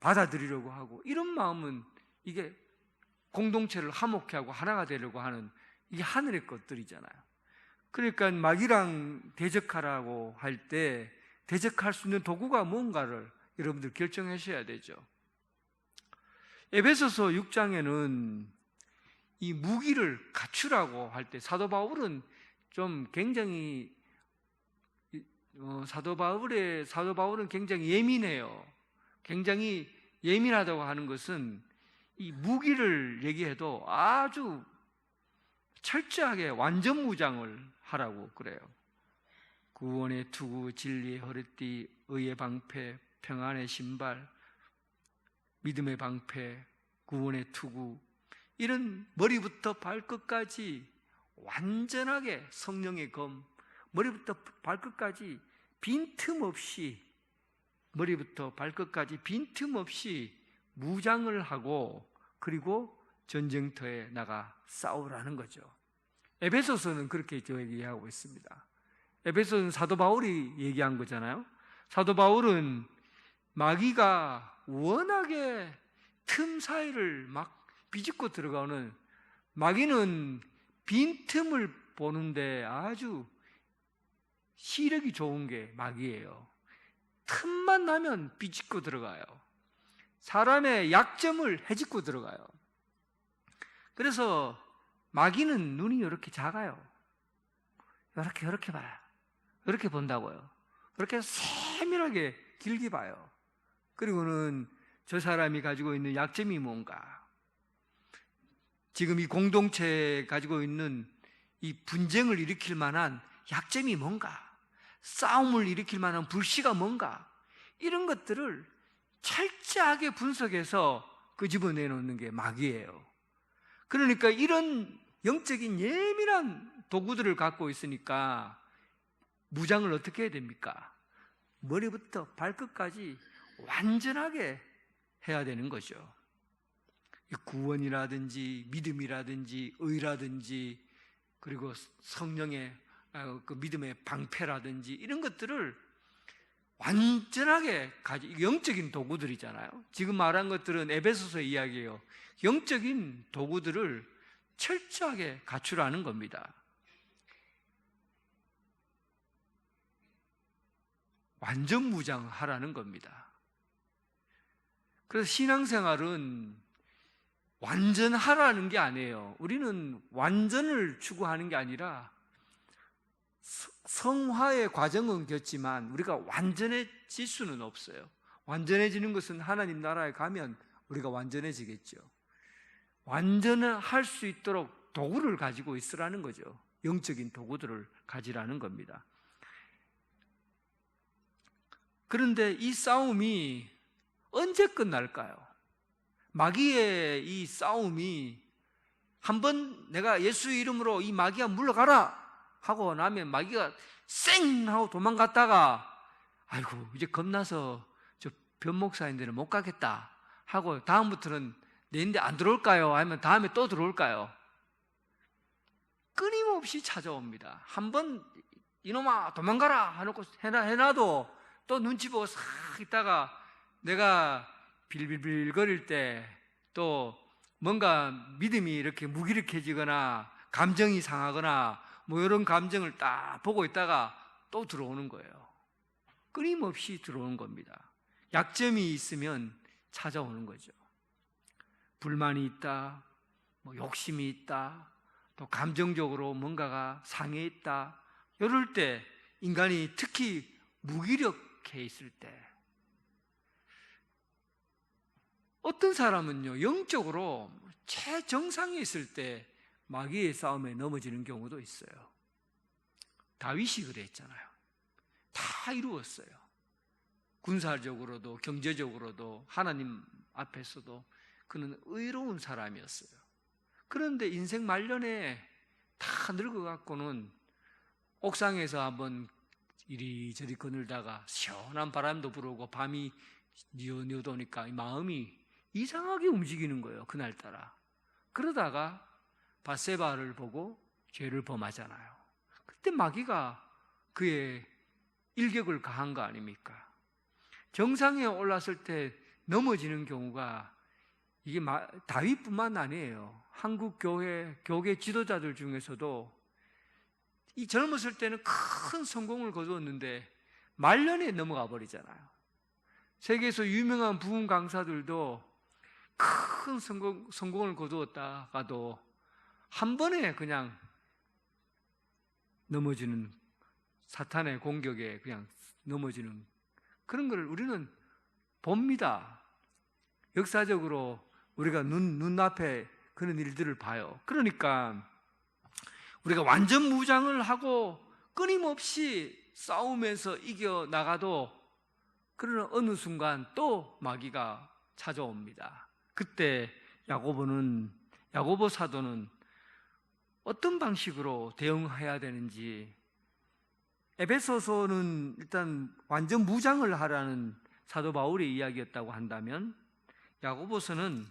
C: 받아들이려고 하고 이런 마음은 이게 공동체를 화목케 하고 하나가 되려고 하는 이게 하늘의 것들이잖아요. 그러니까 마귀랑 대적하라고 할 때 대적할 수 있는 도구가 뭔가를 여러분들 결정하셔야 되죠. 에베소서 6장에는 이 무기를 갖추라고 할 때 사도 바울은 좀 굉장히 사도 바울은 굉장히 예민해요. 굉장히 예민하다고 하는 것은 이 무기를 얘기해도 아주 철저하게 완전 무장을 하라고 그래요. 구원의 투구, 진리의 허리띠, 의의 방패, 평안의 신발, 믿음의 방패, 구원의 투구, 이런 머리부터 발끝까지 완전하게 성령의 검, 머리부터 발끝까지 빈틈없이 머리부터 발끝까지 빈틈없이 무장을 하고 그리고 전쟁터에 나가 싸우라는 거죠. 에베소서는 그렇게 얘기하고 있습니다. 에베소는 사도 바울이 얘기한 거잖아요. 사도 바울은 마귀가 워낙에 틈 사이를 막 비집고 들어가는, 마귀는 빈틈을 보는데 아주 시력이 좋은 게 마귀예요. 틈만 나면 비집고 들어가요. 사람의 약점을 헤집고 들어가요. 그래서 마귀는 눈이 이렇게 작아요. 이렇게 봐요. 이렇게 본다고요. 그렇게 세밀하게 길게 봐요. 그리고는 저 사람이 가지고 있는 약점이 뭔가, 지금 이 공동체에 가지고 있는 이 분쟁을 일으킬 만한 약점이 뭔가, 싸움을 일으킬 만한 불씨가 뭔가, 이런 것들을 철저하게 분석해서 끄집어내놓는 게 마귀예요. 그러니까 이런 영적인 예민한 도구들을 갖고 있으니까 무장을 어떻게 해야 됩니까? 머리부터 발끝까지 완전하게 해야 되는 거죠. 구원이라든지 믿음이라든지 의라든지 그리고 성령의 그 믿음의 방패라든지 이런 것들을 완전하게 영적인 도구들이잖아요. 지금 말한 것들은 에베소서 이야기예요. 영적인 도구들을 철저하게 갖추라는 겁니다. 완전 무장하라는 겁니다. 그래서 신앙생활은 완전하라는 게 아니에요. 우리는 완전을 추구하는 게 아니라 성화의 과정은 겼지만 우리가 완전해질 수는 없어요. 완전해지는 것은 하나님 나라에 가면 우리가 완전해지겠죠. 완전할 수 있도록 도구를 가지고 있으라는 거죠. 영적인 도구들을 가지라는 겁니다. 그런데 이 싸움이 언제 끝날까요? 마귀의 이 싸움이 한번 내가 예수 이름으로 이 마귀야 물러가라 하고 나면 마귀가 쌩 하고 도망갔다가 아이고 이제 겁나서 저 변목사인데는 못 가겠다 하고 다음부터는 내인데 안 들어올까요? 아니면 다음에 또 들어올까요? 끊임없이 찾아옵니다. 한번 이놈아 도망가라 해놓고 해놔도 또 눈치 보고 싹 있다가 내가 빌빌빌거릴 때 또 뭔가 믿음이 이렇게 무기력해지거나 감정이 상하거나 뭐 이런 감정을 딱 보고 있다가 또 들어오는 거예요. 끊임없이 들어오는 겁니다. 약점이 있으면 찾아오는 거죠. 불만이 있다, 뭐 욕심이 있다, 또 감정적으로 뭔가가 상해 있다. 이럴 때 인간이 특히 무기력해 있을 때 어떤 사람은요 영적으로 최정상에 있을 때 마귀의 싸움에 넘어지는 경우도 있어요. 다윗이 그랬잖아요. 다 이루었어요. 군사적으로도 경제적으로도 하나님 앞에서도 그는 의로운 사람이었어요. 그런데 인생 말년에 다 늙어갖고는 옥상에서 한번 이리저리 거늘다가 시원한 바람도 불어오고 밤이 뉘어도니까 마음이 이상하게 움직이는 거예요. 그날따라. 그러다가 밧세바를 보고 죄를 범하잖아요. 그때 마귀가 그의 일격을 가한 거 아닙니까? 정상에 올랐을 때 넘어지는 경우가 이게 다윗뿐만 아니에요. 한국 교계 지도자들 중에서도 이 젊었을 때는 큰 성공을 거두었는데 말년에 넘어가 버리잖아요. 세계에서 유명한 부흥 강사들도 큰 성공을 거두었다가도 한 번에 그냥 넘어지는, 사탄의 공격에 그냥 넘어지는 그런 걸 우리는 봅니다. 역사적으로 우리가 눈앞에 그런 일들을 봐요. 그러니까 우리가 완전 무장을 하고 끊임없이 싸우면서 이겨나가도 그러나 어느 순간 또 마귀가 찾아옵니다. 그때 야고보 사도는 어떤 방식으로 대응해야 되는지, 에베소서는 일단 완전 무장을 하라는 사도 바울의 이야기였다고 한다면 야고보서는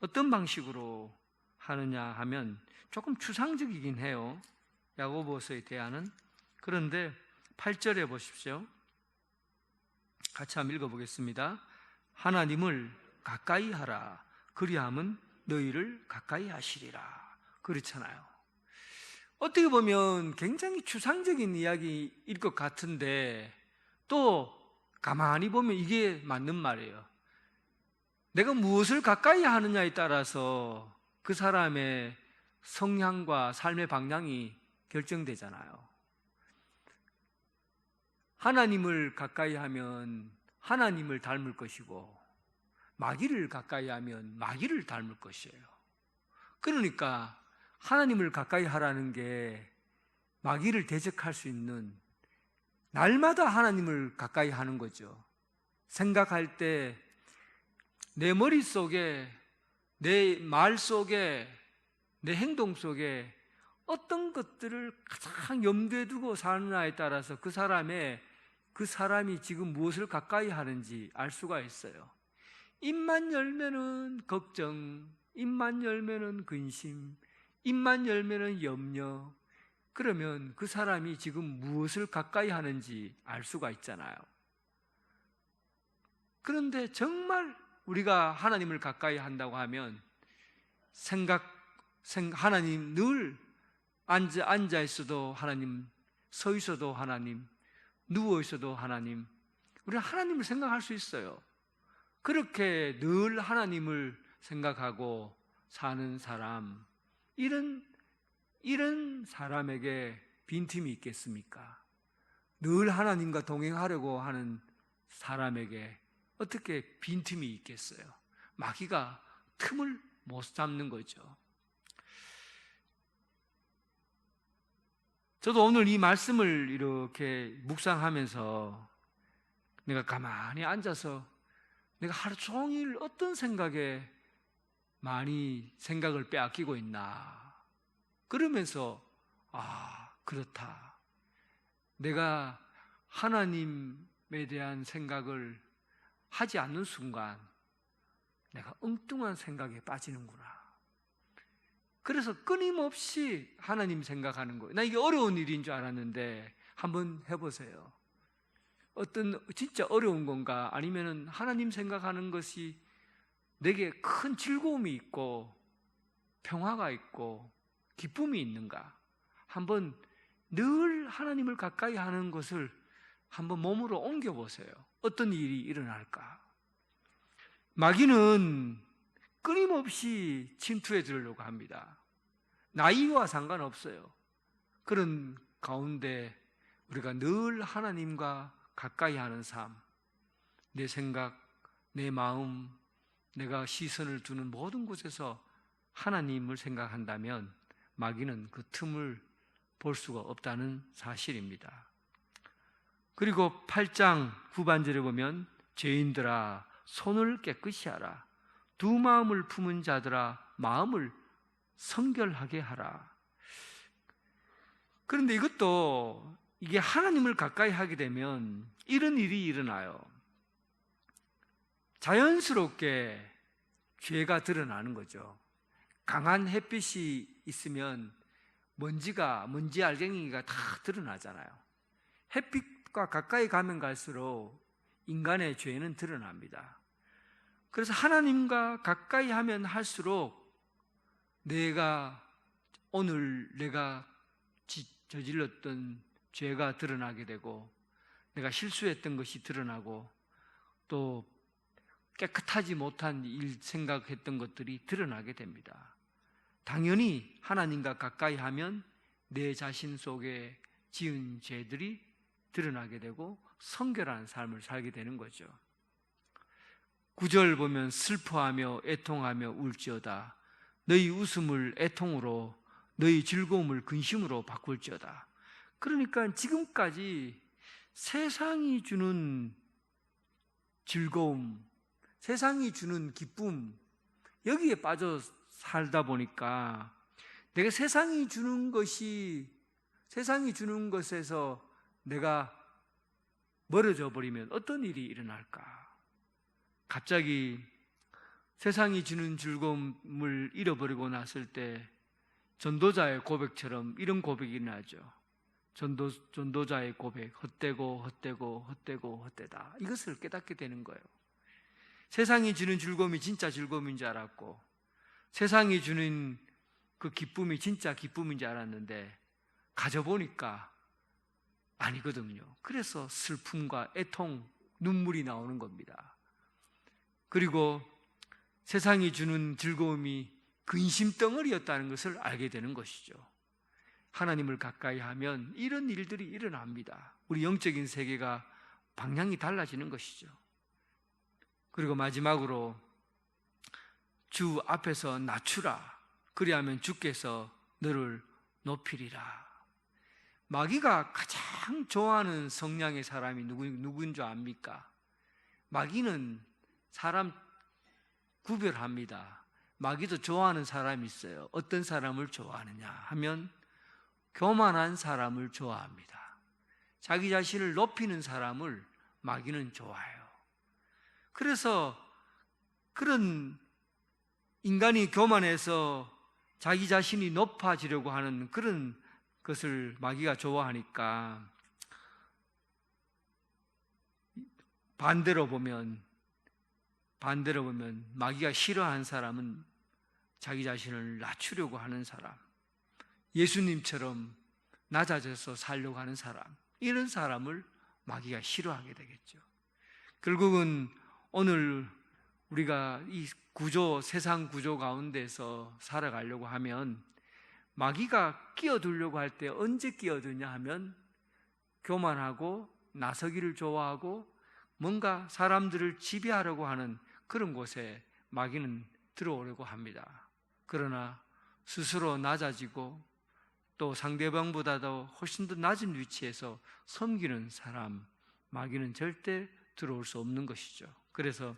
C: 어떤 방식으로 하느냐 하면 조금 추상적이긴 해요. 야고보서의 대안은. 그런데 8절에 보십시오. 같이 한번 읽어보겠습니다. 하나님을 가까이 하라. 그리함은 너희를 가까이 하시리라. 그렇잖아요. 어떻게 보면 굉장히 추상적인 이야기일 것 같은데 또 가만히 보면 이게 맞는 말이에요. 내가 무엇을 가까이 하느냐에 따라서 그 사람의 성향과 삶의 방향이 결정되잖아요. 하나님을 가까이 하면 하나님을 닮을 것이고 마귀를 가까이 하면 마귀를 닮을 것이에요. 그러니까 하나님을 가까이 하라는 게 마귀를 대적할 수 있는, 날마다 하나님을 가까이 하는 거죠. 생각할 때 내 머릿속에, 내 말 속에, 내 행동 속에 어떤 것들을 가장 염두에 두고 사느냐에 따라서 그 사람이 지금 무엇을 가까이 하는지 알 수가 있어요. 입만 열면은 걱정, 입만 열면은 근심, 입만 열면은 염려. 그러면 그 사람이 지금 무엇을 가까이 하는지 알 수가 있잖아요. 그런데 정말 우리가 하나님을 가까이 한다고 하면 하나님, 늘 앉아 있어도 하나님, 서 있어도 하나님, 누워 있어도 하나님, 우리는 하나님을 생각할 수 있어요. 그렇게 늘 하나님을 생각하고 사는 사람, 이런 사람에게 빈틈이 있겠습니까? 늘 하나님과 동행하려고 하는 사람에게 어떻게 빈틈이 있겠어요? 마귀가 틈을 못 잡는 거죠. 저도 오늘 이 말씀을 이렇게 묵상하면서 내가 가만히 앉아서 내가 하루 종일 어떤 생각에 많이 생각을 빼앗기고 있나, 그러면서 그렇다, 내가 하나님에 대한 생각을 하지 않는 순간 내가 엉뚱한 생각에 빠지는구나. 그래서 끊임없이 하나님 생각하는 거예요. 나 이게 어려운 일인 줄 알았는데 한번 해보세요. 어떤 진짜 어려운 건가, 아니면은 하나님 생각하는 것이 내게 큰 즐거움이 있고 평화가 있고 기쁨이 있는가, 한번 늘 하나님을 가까이 하는 것을 한번 몸으로 옮겨보세요. 어떤 일이 일어날까? 마귀는 끊임없이 침투해 들으려고 합니다. 나이와 상관없어요. 그런 가운데 우리가 늘 하나님과 가까이 하는 삶, 내 생각, 내 마음, 내가 시선을 두는 모든 곳에서 하나님을 생각한다면 마귀는 그 틈을 볼 수가 없다는 사실입니다. 그리고 8장 후반절에 보면 죄인들아 손을 깨끗이 하라, 두 마음을 품은 자들아 마음을 성결하게 하라. 그런데 이게 하나님을 가까이 하게 되면 이런 일이 일어나요. 자연스럽게 죄가 드러나는 거죠. 강한 햇빛이 있으면 먼지 알갱이가 다 드러나잖아요. 햇빛과 가까이 가면 갈수록 인간의 죄는 드러납니다. 그래서 하나님과 가까이 하면 할수록 오늘 내가 저질렀던 죄가 드러나게 되고, 내가 실수했던 것이 드러나고, 또 깨끗하지 못한 생각했던 것들이 드러나게 됩니다. 당연히 하나님과 가까이 하면 내 자신 속에 지은 죄들이 드러나게 되고 성결한 삶을 살게 되는 거죠. 9절 보면 슬퍼하며 애통하며 울지어다. 너희 웃음을 애통으로, 너희 즐거움을 근심으로 바꿀지어다. 그러니까 지금까지 세상이 주는 즐거움, 세상이 주는 기쁨, 여기에 빠져 살다 보니까 내가 세상이 주는 것에서 내가 멀어져 버리면 어떤 일이 일어날까? 갑자기 세상이 주는 즐거움을 잃어버리고 났을 때 전도자의 고백처럼 이런 고백이 일어나죠. 전도자의 고백, 헛되다. 이것을 깨닫게 되는 거예요. 세상이 주는 즐거움이 진짜 즐거움인 줄 알았고, 세상이 주는 그 기쁨이 진짜 기쁨인 줄 알았는데 가져보니까 아니거든요. 그래서 슬픔과 애통, 눈물이 나오는 겁니다. 그리고 세상이 주는 즐거움이 근심덩어리였다는 것을 알게 되는 것이죠. 하나님을 가까이 하면 이런 일들이 일어납니다. 우리 영적인 세계가 방향이 달라지는 것이죠. 그리고 마지막으로 주 앞에서 낮추라. 그리하면 주께서 너를 높이리라. 마귀가 가장 좋아하는 성향의 사람이 누구인 줄 압니까? 마귀는 사람 구별합니다. 마귀도 좋아하는 사람이 있어요. 어떤 사람을 좋아하느냐 하면 교만한 사람을 좋아합니다. 자기 자신을 높이는 사람을 마귀는 좋아해요. 그래서 그런 인간이 교만해서 자기 자신이 높아지려고 하는 그런 것을 마귀가 좋아하니까 반대로 보면 마귀가 싫어하는 사람은 자기 자신을 낮추려고 하는 사람, 예수님처럼 낮아져서 살려고 하는 사람, 이런 사람을 마귀가 싫어하게 되겠죠. 결국은 오늘 우리가 이 구조, 세상 구조 가운데서 살아가려고 하면 마귀가 끼어들려고 할 때 언제 끼어드냐 하면 교만하고 나서기를 좋아하고 뭔가 사람들을 지배하려고 하는 그런 곳에 마귀는 들어오려고 합니다. 그러나 스스로 낮아지고 또 상대방보다도 훨씬 더 낮은 위치에서 섬기는 사람, 마귀는 절대 들어올 수 없는 것이죠. 그래서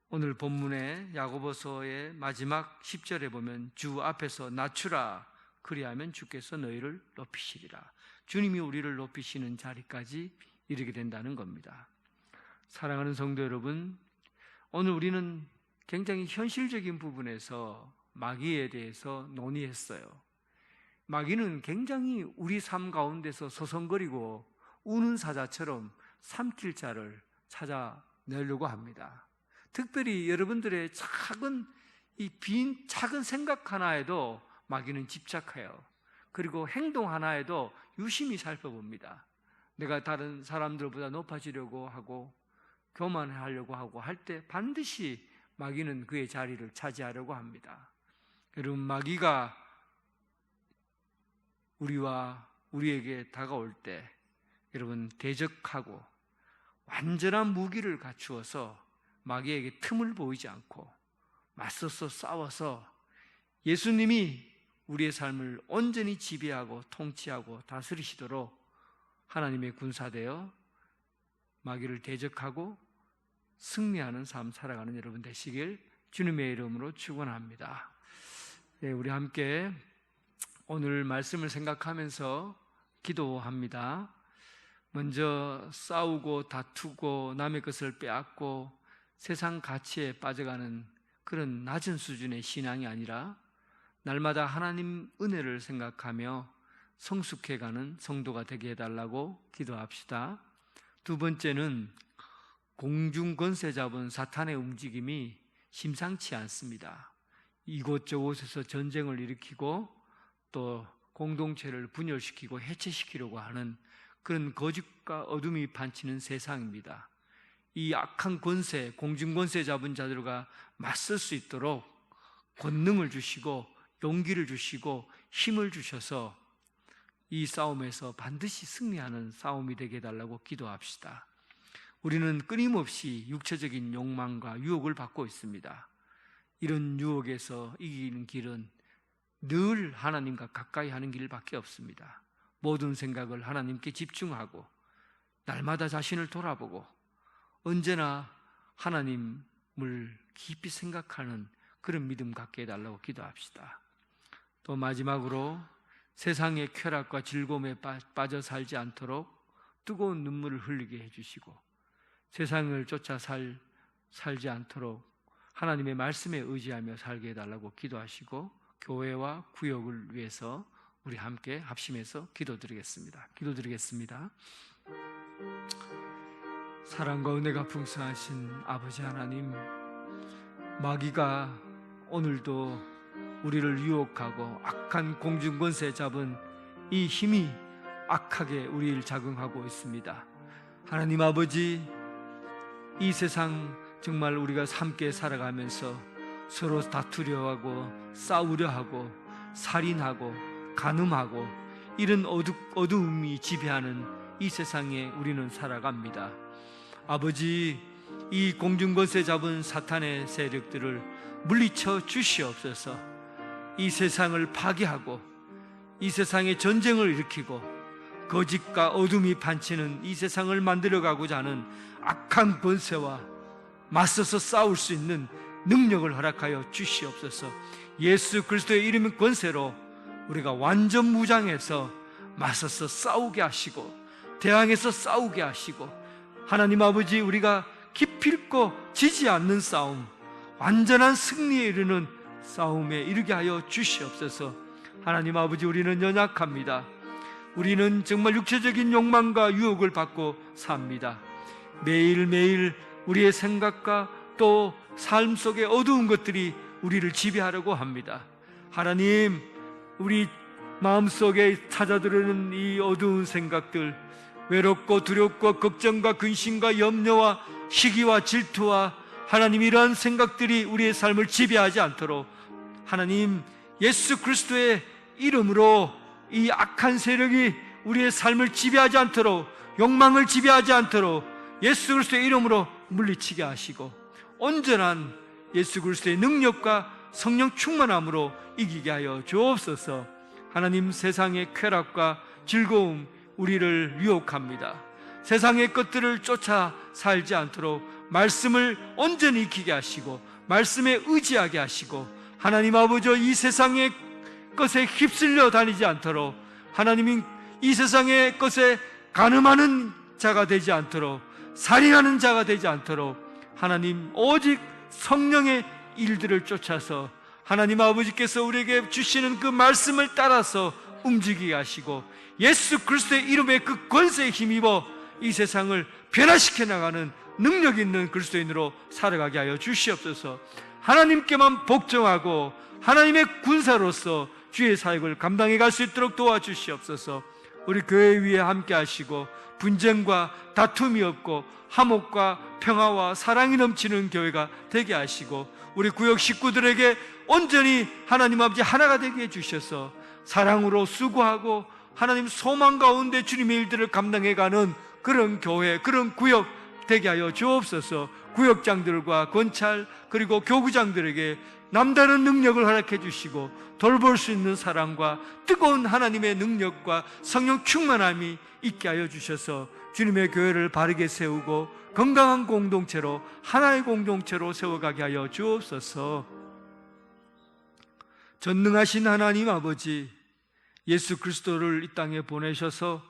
C: 오늘 본문의 야고보서의 마지막 10절에 보면 주 앞에서 낮추라. 그리하면 주께서 너희를 높이시리라. 주님이 우리를 높이시는 자리까지 이르게 된다는 겁니다. 사랑하는 성도 여러분, 오늘 우리는 굉장히 현실적인 부분에서 마귀에 대해서 논의했어요. 마귀는 굉장히 우리 삶 가운데서 소송거리고 우는 사자처럼 삼킬 자를 찾아내려고 합니다. 특별히 여러분들의 작은 생각 하나에도 마귀는 집착해요. 그리고 행동 하나에도 유심히 살펴봅니다. 내가 다른 사람들보다 높아지려고 하고 교만하려고 하고 할 때 반드시 마귀는 그의 자리를 차지하려고 합니다. 여러분, 마귀가 우리에게 다가올 때 여러분 대적하고 완전한 무기를 갖추어서 마귀에게 틈을 보이지 않고 맞서서 싸워서 예수님이 우리의 삶을 온전히 지배하고 통치하고 다스리시도록 하나님의 군사되어 마귀를 대적하고 승리하는 삶 살아가는 여러분 되시길 주님의 이름으로 축원합니다. 네, 우리 함께 오늘 말씀을 생각하면서 기도합니다. 먼저 싸우고 다투고 남의 것을 빼앗고 세상 가치에 빠져가는 그런 낮은 수준의 신앙이 아니라 날마다 하나님 은혜를 생각하며 성숙해가는 성도가 되게 해달라고 기도합시다. 두 번째는 공중 권세 잡은 사탄의 움직임이 심상치 않습니다. 이곳저곳에서 전쟁을 일으키고 또 공동체를 분열시키고 해체시키려고 하는 그런 거짓과 어둠이 판치는 세상입니다. 이 악한 권세, 공중 권세 잡은 자들과 맞설 수 있도록 권능을 주시고 용기를 주시고 힘을 주셔서 이 싸움에서 반드시 승리하는 싸움이 되게 해달라고 기도합시다. 우리는 끊임없이 육체적인 욕망과 유혹을 받고 있습니다. 이런 유혹에서 이기는 길은 늘 하나님과 가까이 하는 길밖에 없습니다. 모든 생각을 하나님께 집중하고 날마다 자신을 돌아보고 언제나 하나님을 깊이 생각하는 그런 믿음 갖게 해달라고 기도합시다. 또 마지막으로 세상의 쾌락과 즐거움에 빠져 살지 않도록 뜨거운 눈물을 흘리게 해주시고 세상을 쫓아 살지 않도록 하나님의 말씀에 의지하며 살게 해달라고 기도하시고 교회와 구역을 위해서 우리 함께 합심해서 기도드리겠습니다. 사랑과 은혜가 풍성하신 아버지 하나님, 마귀가 오늘도 우리를 유혹하고 악한 공중권세 잡은 이 힘이 악하게 우리를 작용하고 있습니다. 하나님 아버지, 이 세상 정말 우리가 함께 살아가면서 서로 다투려 하고 싸우려 하고 살인하고 간음하고 이런 어두움이 지배하는 이 세상에 우리는 살아갑니다. 아버지, 이 공중권세 잡은 사탄의 세력들을 물리쳐 주시옵소서. 이 세상을 파괴하고 이 세상에 전쟁을 일으키고 거짓과 어둠이 판치는 이 세상을 만들어가고자 하는 악한 권세와 맞서서 싸울 수 있는 능력을 허락하여 주시옵소서. 예수 그리스도의 이름의 권세로 우리가 완전 무장해서 맞서서 싸우게 하시고 대항해서 싸우게 하시고, 하나님 아버지, 우리가 기필코 지지 않는 싸움, 완전한 승리에 이르는 싸움에 이르게 하여 주시옵소서. 하나님 아버지, 우리는 연약합니다. 우리는 정말 육체적인 욕망과 유혹을 받고 삽니다. 매일매일 우리의 생각과 또 삶 속의 어두운 것들이 우리를 지배하려고 합니다. 하나님, 우리 마음속에 찾아들어오는 이 어두운 생각들, 외롭고 두렵고 걱정과 근심과 염려와 시기와 질투와 하나님, 이러한 생각들이 우리의 삶을 지배하지 않도록 하나님, 예수 그리스도의 이름으로 이 악한 세력이 우리의 삶을 지배하지 않도록, 욕망을 지배하지 않도록 예수 그리스도의 이름으로 물리치게 하시고, 온전한 예수 그리스도의 능력과 성령 충만함으로 이기게 하여 주옵소서. 하나님, 세상의 쾌락과 즐거움 우리를 유혹합니다. 세상의 것들을 쫓아 살지 않도록 말씀을 온전히 익히게 하시고 말씀에 의지하게 하시고, 하나님 아버지, 이 세상의 것에 휩쓸려 다니지 않도록 하나님이 이 세상의 것에 간음하는 자가 되지 않도록, 살인하는 자가 되지 않도록 하나님, 오직 성령의 일들을 쫓아서 하나님 아버지께서 우리에게 주시는 그 말씀을 따라서 움직이게 하시고 예수 그리스도의 이름에 그 권세에 힘입어 이 세상을 변화시켜 나가는 능력 있는 그리스도인으로 살아가게 하여 주시옵소서. 하나님께만 복종하고 하나님의 군사로서 주의 사역을 감당해 갈 수 있도록 도와주시옵소서. 우리 교회 위에 함께 하시고 분쟁과 다툼이 없고 화목과 평화와 사랑이 넘치는 교회가 되게 하시고, 우리 구역 식구들에게 온전히 하나님 아버지 하나가 되게 해주셔서 사랑으로 수고하고 하나님 소망 가운데 주님의 일들을 감당해가는 그런 교회, 그런 구역 되게 하여 주옵소서. 구역장들과 권찰 그리고 교구장들에게 남다른 능력을 허락해 주시고 돌볼 수 있는 사랑과 뜨거운 하나님의 능력과 성령 충만함이 있게 하여 주셔서 주님의 교회를 바르게 세우고 건강한 공동체로, 하나의 공동체로 세워가게 하여 주옵소서. 전능하신 하나님 아버지, 예수 그리스도를 이 땅에 보내셔서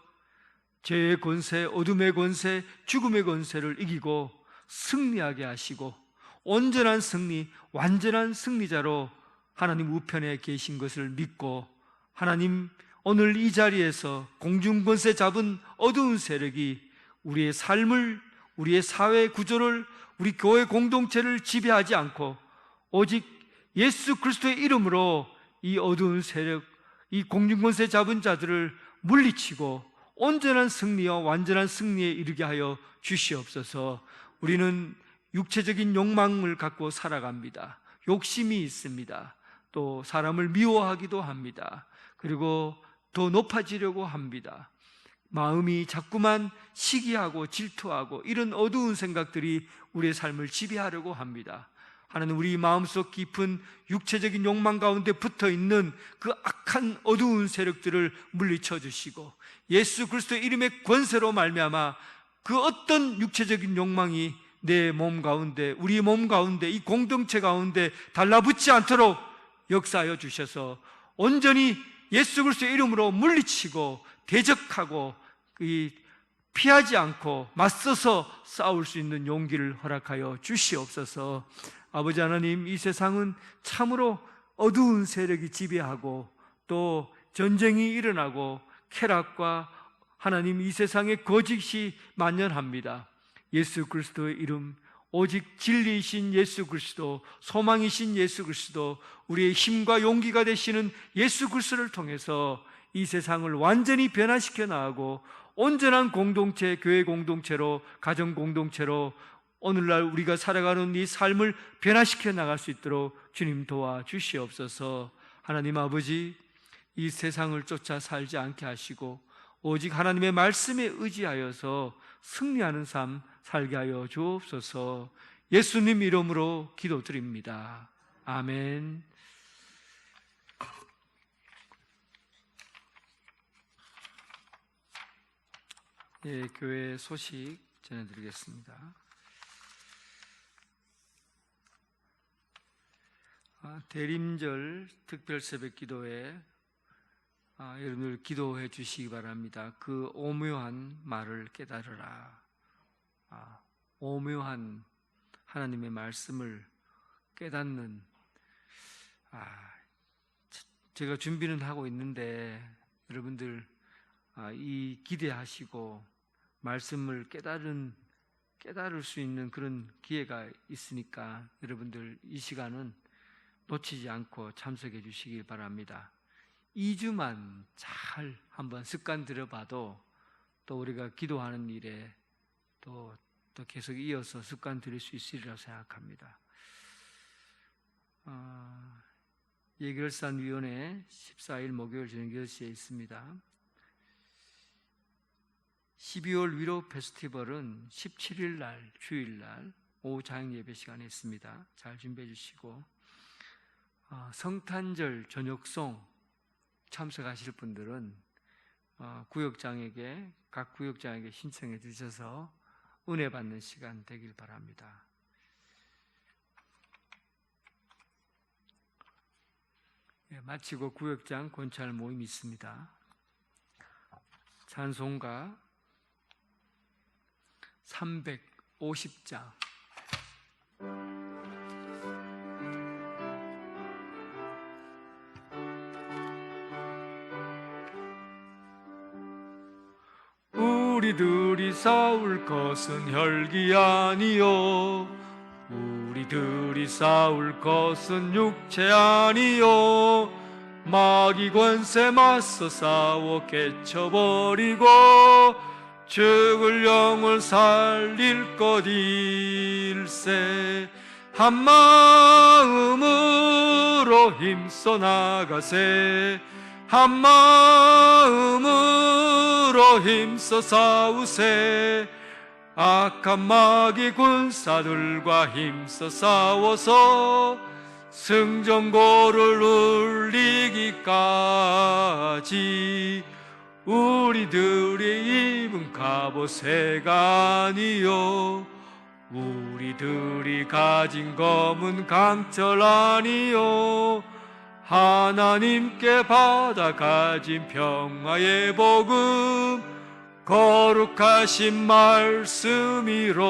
C: 죄의 권세, 어둠의 권세, 죽음의 권세를 이기고 승리하게 하시고 온전한 승리, 완전한 승리자로 하나님 우편에 계신 것을 믿고, 하나님, 오늘 이 자리에서 공중권세 잡은 어두운 세력이 우리의 삶을, 우리의 사회 구조를, 우리 교회 공동체를 지배하지 않고 오직 예수 그리스도의 이름으로 이 어두운 세력, 이 공중권세 잡은 자들을 물리치고 온전한 승리와 완전한 승리에 이르게 하여 주시옵소서. 우리는 육체적인 욕망을 갖고 살아갑니다. 욕심이 있습니다. 또 사람을 미워하기도 합니다. 그리고 더 높아지려고 합니다. 마음이 자꾸만 시기하고 질투하고 이런 어두운 생각들이 우리의 삶을 지배하려고 합니다. 하나님, 우리 마음속 깊은 육체적인 욕망 가운데 붙어있는 그 악한 어두운 세력들을 물리쳐 주시고 예수 그리스도의 이름의 권세로 말미암아 그 어떤 육체적인 욕망이 내 몸 가운데, 우리 몸 가운데, 이 공동체 가운데 달라붙지 않도록 역사하여 주셔서 온전히 예수 그리스도의 이름으로 물리치고 대적하고 피하지 않고 맞서서 싸울 수 있는 용기를 허락하여 주시옵소서. 아버지 하나님, 이 세상은 참으로 어두운 세력이 지배하고 또 전쟁이 일어나고 쾌락과 하나님, 이 세상에 거짓이 만연합니다. 예수 그리스도의 이름, 오직 진리이신 예수 그리스도, 소망이신 예수 그리스도, 우리의 힘과 용기가 되시는 예수 그리스도를 통해서 이 세상을 완전히 변화시켜 나가고 온전한 공동체, 교회 공동체로, 가정 공동체로 오늘날 우리가 살아가는 이 삶을 변화시켜 나갈 수 있도록 주님 도와주시옵소서. 하나님 아버지, 이 세상을 쫓아 살지 않게 하시고 오직 하나님의 말씀에 의지하여서 승리하는 삶 살게 하여 주옵소서. 예수님 이름으로 기도드립니다. 아멘. 예, 교회 소식 전해드리겠습니다. 대림절 특별 새벽 기도에 여러분들 기도해 주시기 바랍니다. 그 오묘한 말을 깨달으라. 오묘한 하나님의 말씀을 깨닫는, 제가 준비는 하고 있는데 여러분들 이 기대하시고 말씀을 깨달을 수 있는 그런 기회가 있으니까 여러분들 이 시간은 놓치지 않고 참석해 주시기 바랍니다. 2주만 잘 한번 습관 들여봐도 또 우리가 기도하는 일에 또 계속 이어서 습관 들일 수 있으리라 생각합니다. 예결산위원회 14일 목요일 저녁 10시에 있습니다. 12월 위로 페스티벌은 17일 날 주일 날 오후 자영 예배 시간에 있습니다. 잘 준비해 주시고 성탄절 저녁송 참석하실 분들은 각 구역장에게 신청해 주셔서 은혜 받는 시간 되길 바랍니다. 마치고 구역장 권찰 모임이 있습니다. 찬송가 350장. 우리들이 싸울 것은 혈기 아니요, 우리들이 싸울 것은 육체 아니요, 마귀 권세 맞서 싸워 깨쳐버리고 죽을 영을 살릴 것일세. 한 마음으로 힘써 나가세. 한 마음으로 힘써 싸우세. 악한 마귀 군사들과 힘써 싸워서 승전고를 울리기까지 우리들이 입은 갑옷새가 아니요, 우리들이 가진 검은 강철 아니요, 하나님께 받아 가진 평화의 복음 거룩하신 말씀이로다.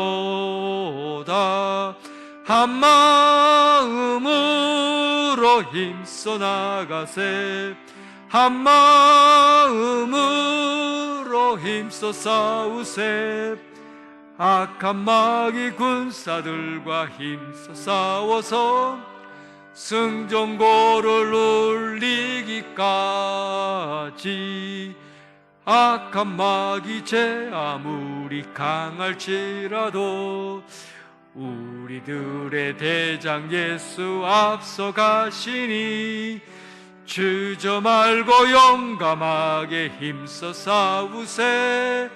C: 한 마음으로 힘써 나가세. 한 마음으로 힘써 싸우세. 악한 마귀 군사들과 힘써 싸워서 승전고를 울리기까지. 악한 마귀 죄 아무리 강할지라도 우리들의 대장 예수 앞서 가시니 주저 말고 용감하게 힘써 싸우세.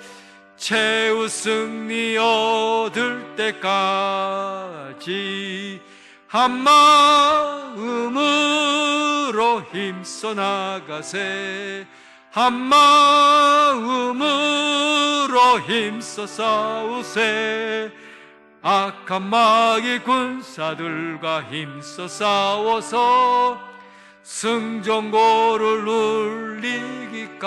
C: 최후 승리 얻을 때까지 한 마음으로 힘써 나가세. 한 마음으로 힘써 싸우세. 악한 마귀 군사들과 힘써 싸워서 승전고를 울리기까지.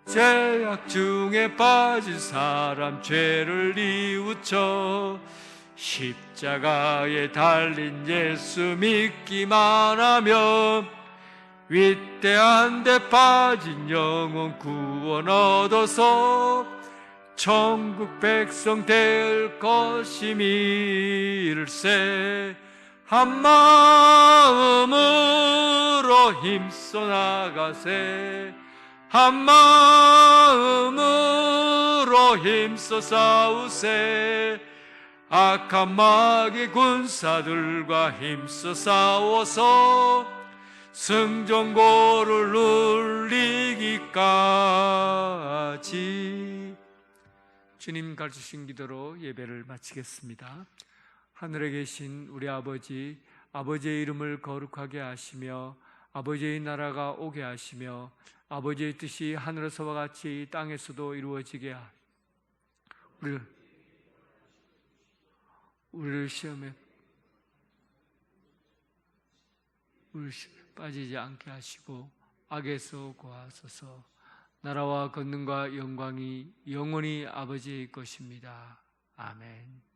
C: 죄악 중에 빠진 사람 죄를 뉘우쳐 십자가에 달린 예수 믿기만 하면 위대한 데 빠진 영혼 구원 얻어서 천국 백성 될 것임일세. 한 마음으로 힘써 나가세. 한 마음으로 힘써 싸우세. 악한 마귀 군사들과 힘써 싸워서 승전고를 누리기까지. 주님 가르치신 기도로 예배를 마치겠습니다. 하늘에 계신 우리 아버지, 아버지의 이름을 거룩하게 하시며 아버지의 나라가 오게 하시며 아버지의 뜻이 하늘에서와 같이 땅에서도 이루어지게 하시며 우리를 시험에 빠지지 않게 하시고 악에서 구하소서. 나라와 권능과 영광이 영원히 아버지의 것입니다. 아멘.